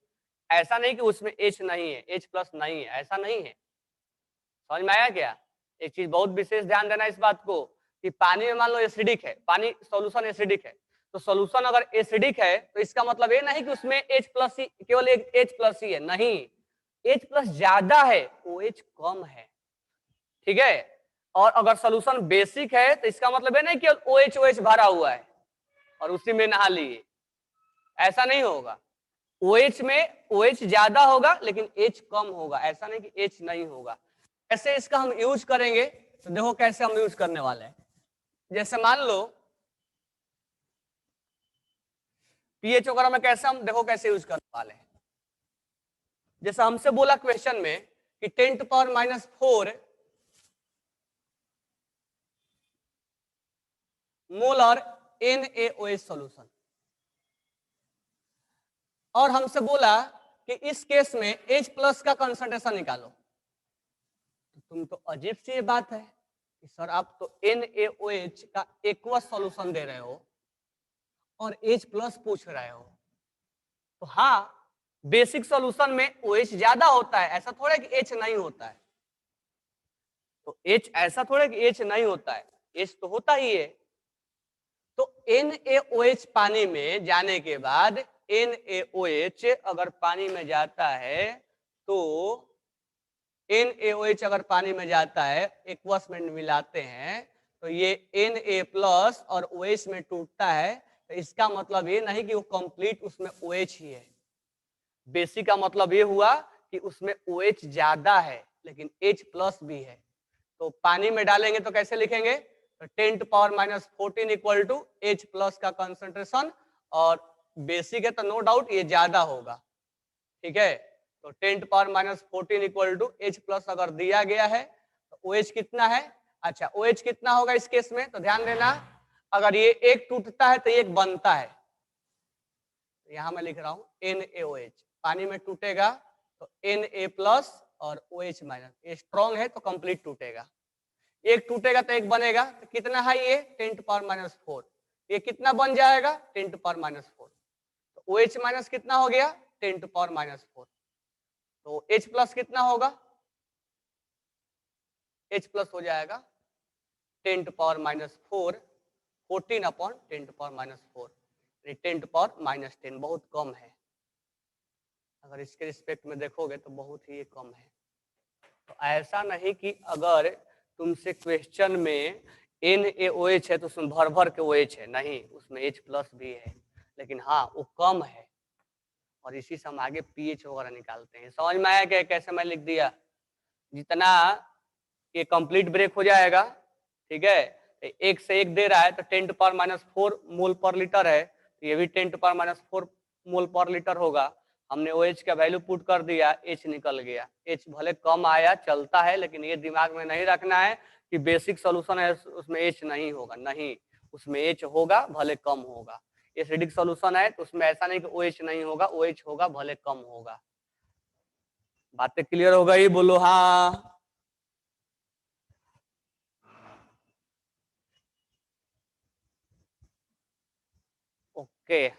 ऐसा नहीं कि उसमें H नहीं है, H+ नहीं है, ऐसा नहीं है। समझ में आया क्या? एक चीज बहुत विशेष ध्यान देना इस बात को कि पानी में मान लो एसिडिक है, पानी सॉल्यूशन एसिडिक है, तो सॉल्यूशन अगर एसिडिक है तो इसका मतलब ये नहीं कि उसमें H+ ही केवल एक H+ ही है, नहीं, H+ ज्यादा है, OH कम है, ठीक है। और अगर सॉल्यूशन बेसिक है तो इसका मतलब ये नहीं कि OH भरा हुआ है और उसी में नहा लिए, ऐसा नहीं होगा। OH में OH ज्यादा होगा लेकिन H कम होगा, ऐसा नहीं कि H नहीं होगा। कैसे इसका हम यूज करेंगे तो देखो कैसे हम यूज करने वाले हैं। जैसे मान लो पीएच वगैरह में कैसे हम देखो कैसे यूज करने वाले हैं। जैसे हमसे बोला क्वेश्चन में कि 10⁻⁻4 मोलर NaOH सॉल्यूशन, और हमसे बोला कि इस केस में H+ का कंसंट्रेशन निकालो। तो तुम तो अजीब सी बात है कि सर आप तो NaOH का एक्वस सॉल्यूशन दे रहे हो और H+ पूछ रहे हो। तो हाँ, बेसिक सॉल्यूशन में OH ज्यादा होता है, ऐसा थोड़ा कि H नहीं होता है। तो H ऐसा थोड़ा कि H नहीं होता है, H तो होता ही है। तो NaOH पानी में जाने के बाद NaOH अगर पानी में जाता है तो NaOH अगर पानी में जाता है, एक्वस में मिलाते हैं तो ये Na+ और OH में टूटता है, तो इसका मतलब ये नहीं कि वो कंप्लीट उसमें OH ही है। बेसिक का मतलब ये हुआ कि उसमें OH ज्यादा है लेकिन H+ भी है। तो पानी में डालेंगे तो कैसे लिखेंगे, तो 10⁻⁻14 इक्वल टू H+ का कंसंट्रेशन, और बेसिक है तो नो डाउट ये ज्यादा होगा, ठीक है। तो 10⁻⁻14 इक्वल टू H+ अगर दिया गया है तो OH कितना है, अच्छा OH कितना होगा इस केस में, तो ध्यान देना अगर ये एक टूटता है तो एक बनता है। यहां मैं लिख रहा हूं NaOH, पानी में टूटेगा तो Na+ और OH-, ये स्ट्रॉन्ग है तो कंप्लीट टूटेगा, एक टूटेगा तो एक बनेगा। तो कितना है ये 10⁻⁻4, ये कितना बन जाएगा 10⁻⁻4, तो OH- कितना हो गया 10⁻⁻4, तो H+ कितना होगा, H+ हो जाएगा 10⁻⁻4 14 upon 10 to power minus 4, 10 to power minus 10, बहुत कम है। अगर इसके रिस्पेक्ट में देखोगे तो बहुत ही कम है। तो ऐसा नहीं कि अगर तुमसे क्वेश्चन में NaOH है तो उसमें भर भर के OH है, नहीं, उसमें H प्लस भी है, लेकिन हाँ वो कम है, और इसी से हम आगे pH वगैरह निकालते हैं। समझ में आया क्या कैसे मैं लिख दिया? जितना ये कंप्लीट ब्रेक हो जाएगा, ठीक है, एक से एक दे रहा है तो 10 टू पावर माइनस 4 मोल पर लीटर है, तो ये भी 10 टू पावर माइनस 4 मोल पर लीटर होगा। हमने OH का वैल्यू पुट कर दिया, H निकल गया। H भले कम आया चलता है, लेकिन ये दिमाग में नहीं रखना है कि बेसिक सोल्यूशन है उसमें H नहीं होगा, नहीं, उसमें H होगा भले कम होगा। एसिडिक सोल्यूशन है तो उसमें ऐसा नहीं कि OH नहीं होगा, OH होगा भले कम होगा। बातें क्लियर हो गई? बोलो हाँ। ओके,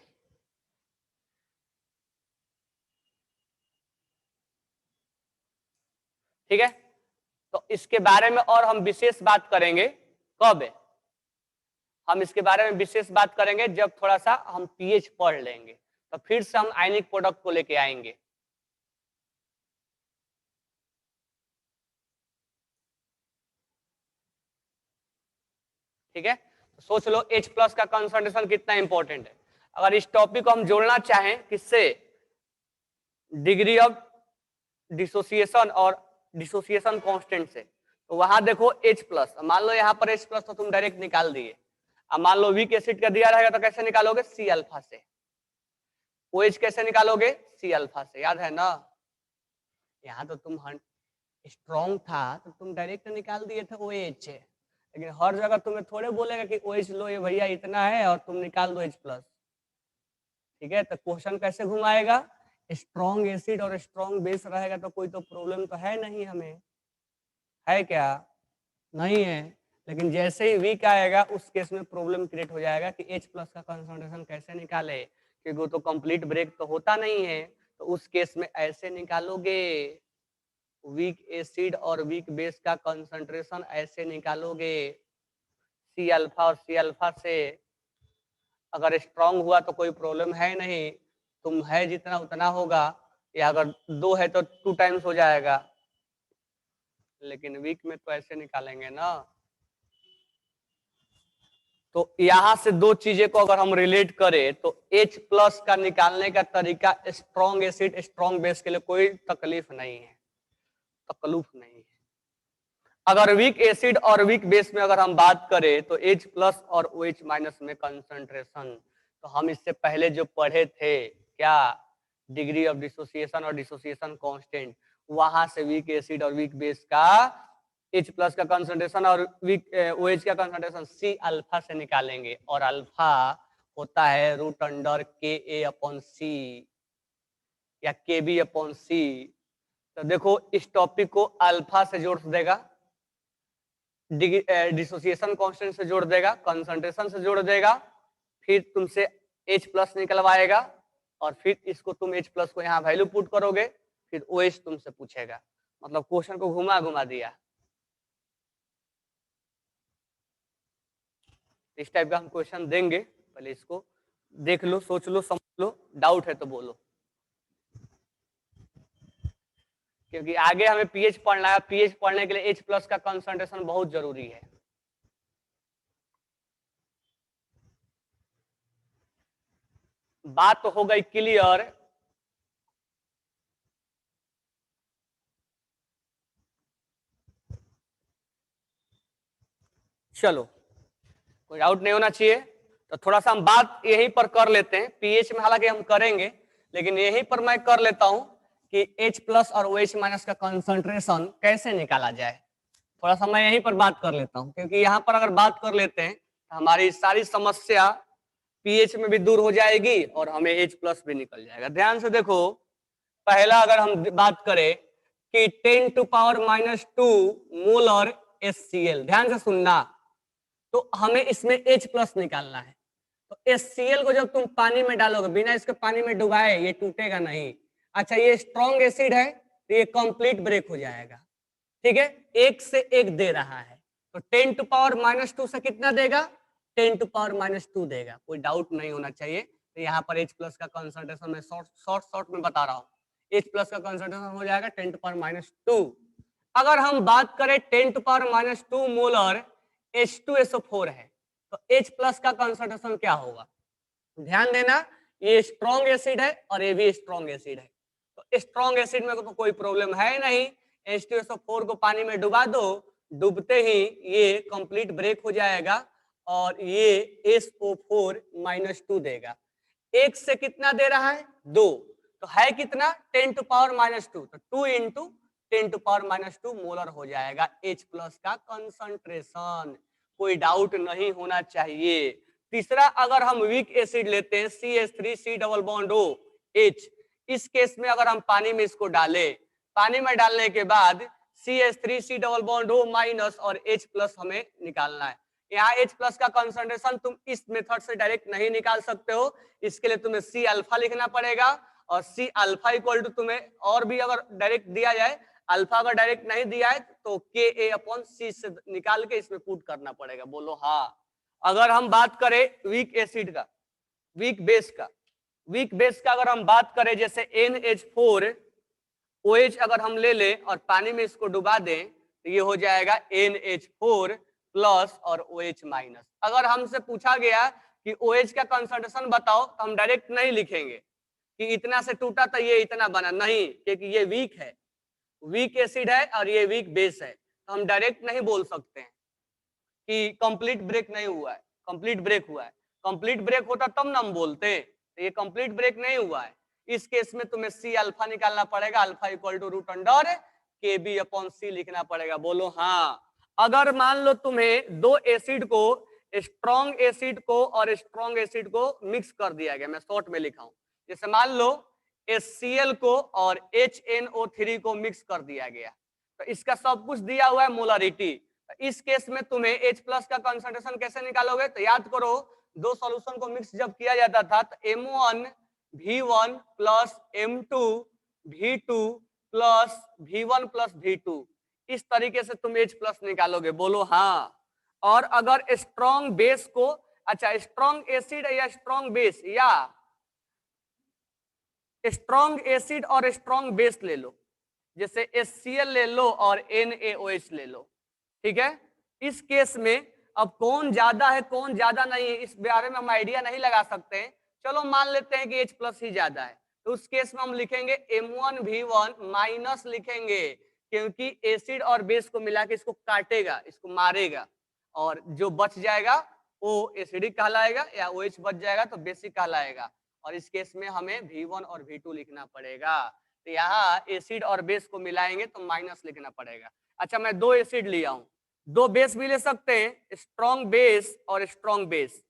ठीक है। तो इसके बारे में और हम विशेष बात करेंगे कब? हम इसके बारे में विशेष बात करेंगे जब थोड़ा सा हम पीएच पढ़ लेंगे, तो फिर से हम आयनिक प्रोडक्ट को लेके आएंगे। ठीक है, तो सोच लो H प्लस का कंसंट्रेशन कितना इंपॉर्टेंट है। अगर इस टॉपिक को हम जोड़ना चाहें किससे, डिग्री ऑफ डिसोसिएशन और डिसोसिएशन कांस्टेंट से, तो वहां देखो H प्लस, मान लो यहाँ पर H प्लस तो तुम डायरेक्ट निकाल दिए। अब मान लो वीक एसिड का दिया रहेगा तो कैसे निकालोगे? C अल्फा से। OH कैसे निकालोगे? C अल्फा से, याद है ना? यहाँ तो तुम स्ट्रॉन्ग था तो तुम डायरेक्ट निकाल दिए थे OH, लेकिन हर जगह तुम्हें थोड़े बोलेगा कि OH लो ये भैया इतना है और तुम निकाल दो H प्लस। ठीक है, तो क्वेश्चन कैसे घुमाएगा? स्ट्रॉन्ग एसिड और स्ट्रॉन्ग बेस रहेगा तो कोई तो प्रॉब्लम तो है नहीं, हमें है क्या? नहीं है। लेकिन जैसे ही वीक आएगा उस केस में प्रॉब्लम क्रिएट हो जाएगा कि H प्लस का कंसंट्रेशन कैसे निकाले, क्योंकि वो तो कंप्लीट ब्रेक तो होता नहीं है। तो उस केस में ऐसे निकालोगे, वीक एसिड और वीक बेस का कंसंट्रेशन ऐसे निकालोगे, C अल्फा और C अल्फा से। अगर स्ट्रॉन्ग हुआ तो कोई प्रॉब्लम है नहीं, तुम है जितना उतना होगा, या अगर 2 है तो 2 टाइम्स हो जाएगा, लेकिन वीक में तो ऐसे निकालेंगे ना। तो यहां से दो चीजें को अगर हम रिलेट करें तो H प्लस का निकालने का तरीका स्ट्रॉन्ग एसिड स्ट्रॉन्ग बेस के लिए कोई तकलीफ नहीं है, तकलीफ नहीं है। अगर वीक एसिड और वीक बेस में अगर हम बात करें तो H प्लस और OH माइनस में कंसंट्रेशन, तो हम इससे पहले जो पढ़े थे क्या, डिग्री ऑफ डिसोसिएशन और डिसोसिएशन कांस्टेंट, वहां से वीक एसिड और वीक बेस का H प्लस का कंसंट्रेशन और वीक OH का कंसंट्रेशन C अल्फा से निकालेंगे, और अल्फा होता है रूट अंडर Ka/C या Kb/C। तो देखो इस टॉपिक को अल्फा से जोड़ देगा, डिसोसिएशन कांस्टेंट से जोड़ देगा, कंसंट्रेशन से जोड़ देगा, फिर तुमसे H प्लस निकलवाएगा, और फिर इसको तुम H प्लस को यहाँ वैल्यू पुट करोगे, फिर OH तुमसे पूछेगा। मतलब क्वेश्चन को घुमा घुमा दिया। इस टाइप का हम क्वेश्चन देंगे, पहले इसको देख लो, सोच लो, समझ लो, डाउट है तो बोलो, क्योंकि आगे हमें पीएच पढ़ना है। पीएच पढ़ने के लिए H प्लस का कंसंट्रेशन बहुत जरूरी है। बात तो हो गई क्लियर। चलो, कोई डाउट नहीं होना चाहिए। तो थोड़ा सा हम बात यहीं पर कर लेते हैं, पीएच में हालांकि हम करेंगे, लेकिन यहीं पर मैं कर लेता हूं कि H प्लस और OH माइनस का कंसंट्रेशन कैसे निकाला जाए। थोड़ा सा मैं यहीं पर बात कर लेता हूं, क्योंकि यहाँ पर अगर बात कर लेते हैं तो हमारी सारी समस्या पीएच में भी दूर हो जाएगी और हमें H प्लस भी निकल जाएगा। ध्यान से देखो, पहला अगर हम बात करें कि 10 to power minus 2 molar HCl, ध्यान से सुनना, तो हमें इसमें H प्लस निकालना है। तो HCl को जब तुम पानी में डालोगे, बिना इसके पानी में डुबाए, ये टूटेगा नहीं। अच्छा, ये स्ट्रॉन्ग एसिड है तो ये कंप्लीट ब्रेक हो जाएगा। ठीक है, एक से एक दे रहा है, तो 10 टू पावर माइनस 2 से कितना देगा? 10⁻² देगा, कोई डाउट नहीं होना चाहिए। तो यहाँ पर H प्लस का कंसंट्रेशन मैं शॉर्ट में बता रहा हूँ, H प्लस का कंसंट्रेशन हो जाएगा 10⁻²। अगर हम बात करें 10⁻² मोलर H2SO4 है, तो H प्लस का कंसंट्रेशन क्या होगा? ध्यान देना, ये स्ट्रॉन्ग एसिड है और ये भी स्ट्रॉन्ग एसिड है। तो स्ट्रॉन्ग एसिड में तो कोई प्रॉब्लम है नहीं, H2SO4 को पानी में डुबा दो, डूबते ही ये कंप्लीट ब्रेक हो जाएगा और ये SO4-2 देगा। एक से कितना दे रहा है? 2, तो है कितना? 10⁻², तो 2 इंटू 10⁻² मोलर हो जाएगा H प्लस का कंसंट्रेशन। कोई डाउट नहीं होना चाहिए। तीसरा, अगर हम वीक एसिड लेते हैं CH3C डबल बॉन्ड OH, इस केस में अगर हम पानी में इसको डालें, पानी में डालने के बाद CH3C double bond O minus और H प्लस हमें निकालना है। यहाँ H प्लस का कंसंट्रेशन तुम इस मेथड से डायरेक्ट नहीं निकाल सकते हो, इसके लिए तुम्हें C अल्फा लिखना पड़ेगा और C अल्फा इक्वल टू तुम्हें और भी अगर डायरेक्ट दिया जाए, अल्फा अगर डायरेक्ट नहीं दिया है तो KA/C से निकाल के इसमें पुट करना पड़ेगा। बोलो हाँ। अगर हम बात करें वीक एसिड का, वीक बेस का, वीक बेस का अगर हम बात करें, जैसे NH4OH अगर हम ले लें और पानी में इसको डुबा दें, तो ये हो जाएगा NH4 प्लस और OH माइनस। अगर हमसे पूछा गया कि OH का कंसंट्रेशन बताओ, तो हम डायरेक्ट नहीं लिखेंगे कि इतना से टूटा तो ये इतना बना, नहीं, क्योंकि ये वीक है, वीक एसिड है और ये वीक बेस है, तो हम डायरेक्ट नहीं बोल सकते हैं कि कंप्लीट ब्रेक नहीं हुआ है, कंप्लीट ब्रेक हुआ है। कंप्लीट ब्रेक होता तब ना हम बोलते, तो ये कंप्लीट ब्रेक नहीं हुआ है। इस केस में तुम्हें C अल्फा निकालना पड़ेगा, अल्फा इक्वल टू √KB/C लिखना पड़ेगा। बोलो हाँ। अगर मान लो तुम्हें दो एसिड को, स्ट्रॉन्ग एसिड को और स्ट्रॉन्ग एसिड को मिक्स कर दिया गया, मैं शॉर्ट में लिखा हूं, जैसे मान लो HCl को और HNO3 को मिक्स कर दिया गया, तो इसका सब कुछ दिया हुआ है मोलरिटी। इस केस में तुम्हें H प्लस का कंसंट्रेशन कैसे निकालोगे? तो याद करो, दो सॉल्यूशन को मिक्स जब किया जाता था तो M1V1 plus M2V2 plus V1 plus V2, इस तरीके से तुम H प्लस निकालोगे। बोलो हाँ। और अगर स्ट्रॉन्ग बेस को, अच्छा स्ट्रॉन्ग एसिड या स्ट्रॉन्ग बेस या स्ट्रॉन्ग एसिड और स्ट्रॉन्ग बेस ले लो, जैसे HCl ले लो और NaOH ले लो, ठीक है। इस केस में अब कौन ज्यादा है कौन ज्यादा नहीं है, इस बारे में हम आइडिया नहीं लगा सकते हैं। चलो मान लेते हैं कि H प्लस ही ज्यादा है, तो उस केस में हम लिखेंगे M1V1 माइनस लिखेंगे, क्योंकि एसिड और बेस को मिला के इसको काटेगा, इसको मारेगा, और जो बच जाएगा वो एसिडिक कहलाएगा, या OH बच जाएगा तो बेसिक कहलाएगा। और इस केस में हमें V1 और V2 लिखना पड़ेगा। तो यहाँ एसिड और बेस को मिलाएंगे तो माइनस लिखना पड़ेगा। अच्छा, मैं दो एसिड लिया हूं, दो बेस भी ले सकते हैं, स्ट्रॉन्ग बेस और स्ट्रॉन्ग बेस।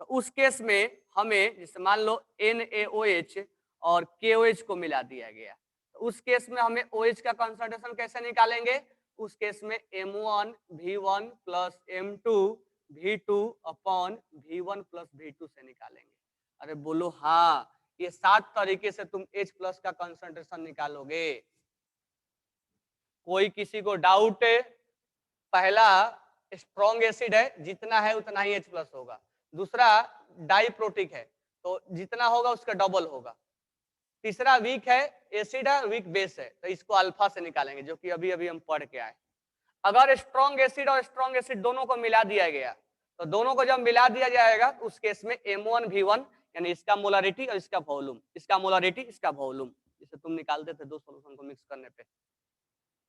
तो उस केस में हमें जैसे मान लो NaOH और KOH को मिला दिया गया, तो उस केस में हमें OH का कंसंट्रेशन कैसे निकालेंगे? उस केस में M1V1 plus M2V2 upon V1 plus V2 से निकालेंगे। अरे बोलो हाँ, ये 7 तरीके से तुम H प्लस का कंसंट्रेशन निकालोगे। कोई किसी को डाउट है? पहला स्ट्रॉन्ग एसिड है, जितना है उतना ही H प्लस होगा। दूसरा डाइप्रोटिक है, तो जितना होगा उसका डबल होगा। तीसरा वीक है, एसिड है, वीक बेस है, तो इसको अल्फा से निकालेंगे, जो कि अभी अभी हम पढ़ के आए। अगर स्ट्रॉन्ग एसिड और स्ट्रॉन्ग एसिड दोनों को मिला दिया गया, तो दोनों को जब मिला दिया जाएगा उस केस में M1V1 यानी इसका मोलरिटी और इसका वॉल्यूम, इसका मोलरिटी इसका वॉल्यूम, जिसे तुम निकालते थे दो सॉल्यूशन को मिक्स करने पे।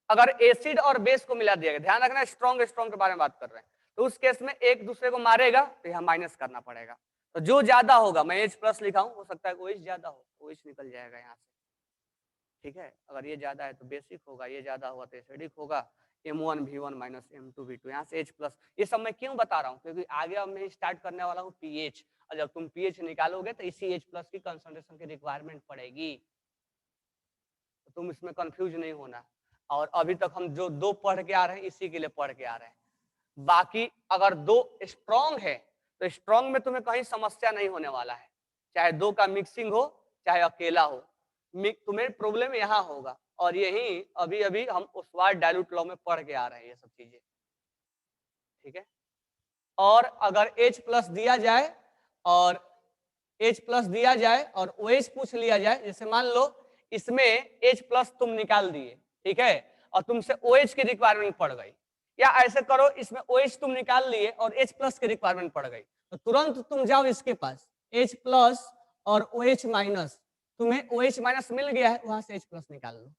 अगर एसिड और बेस को मिला दिया गया, ध्यान रखना स्ट्रॉन्ग स्ट्रॉन्ग के बारे में बात कर रहे हैं, तो उस केस में एक दूसरे को मारेगा, तो यहाँ माइनस करना पड़ेगा। तो जो ज्यादा होगा, मैं H प्लस लिखा हूं, हो सकता है OH ज्यादा हो, OH निकल जाएगा यहाँ से, ठीक है। अगर ये ज्यादा है तो बेसिक होगा, ये ज्यादा हुआ तो एसिडिक होगा, M1V1 माइनस M2V2, यहाँ से H प्लस। ये सब मैं क्यों बता रहा हूँ? क्योंकि आगे अब मैं स्टार्ट करने वाला हूँ pH, और जब तुम pH निकालोगे तो इसी H प्लस की कंसंट्रेशन की रिक्वायरमेंट पड़ेगी, तो तुम इसमें कंफ्यूज नहीं होना। और अभी तक हम जो दो पढ़ के आ रहे हैं इसी के लिए पढ़ के आ रहे हैं। बाकी अगर दो स्ट्रॉन्ग है तो स्ट्रॉन्ग में तुम्हें कहीं समस्या नहीं होने वाला है, चाहे दो का मिक्सिंग हो चाहे अकेला हो, तुम्हें प्रॉब्लम यहाँ होगा। और यही अभी अभी हम ओस्वाल्ड डाइल्यूट लॉ में पढ़ के आ रहे हैं ये सब चीजें, ठीक है। और अगर H प्लस दिया जाए और H प्लस दिया जाए और OH पूछ लिया जाए, जैसे मान लो इसमें H प्लस तुम निकाल दिए, ठीक है, और तुमसे OH की रिक्वायरमेंट पड़ गई, या ऐसे करो इसमें OH तुम निकाल लिए और H प्लस की रिक्वायरमेंट पड़ गई, तो तुरंत तुम जाओ इसके पास H प्लस और OH माइनस, तुम्हें OH माइनस मिल गया है, वहां से H प्लस निकाल लो।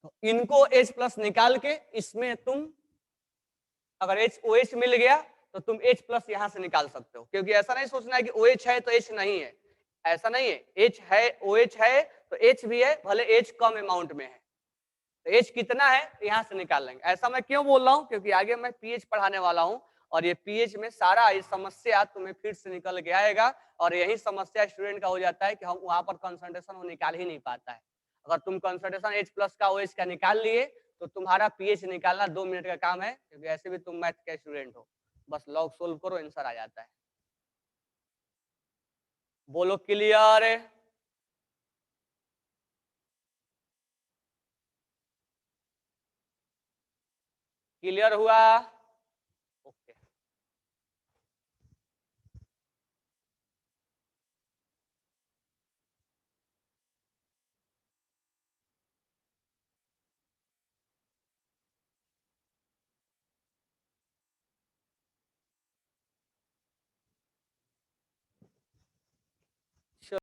तो इनको H प्लस निकाल के इसमें तुम अगर OH मिल गया तो तुम H प्लस यहां से निकाल सकते हो, क्योंकि ऐसा नहीं सोचना है कि OH है तो H नहीं है, ऐसा नहीं है, H है OH है तो H भी है, भले H कम अमाउंट में है, तो H कितना है यहां से निकाल लेंगे। ऐसा मैं क्यों बोल रहा हूं, क्योंकि आगे मैं पीएच पढ़ाने वाला हूं और ये पीएच में सारा ये समस्या तुम्हें फिर से निकल के आएगा, और यही समस्या स्टूडेंट का हो जाता है कि हम वहां पर कंसंट्रेशन वो निकाल ही नहीं पाता है। अगर तुम कंसंट्रेशन H प्लस का OH का निकाल लिए तो तुम्हारा पीएच निकालना 2 मिनट का काम है, क्योंकि ऐसे भी तुम मैथ के स्टूडेंट हो, बस लॉग सोल्व करो आंसर आ जाता है। बोलो क्लियर है? क्लियर हुआ?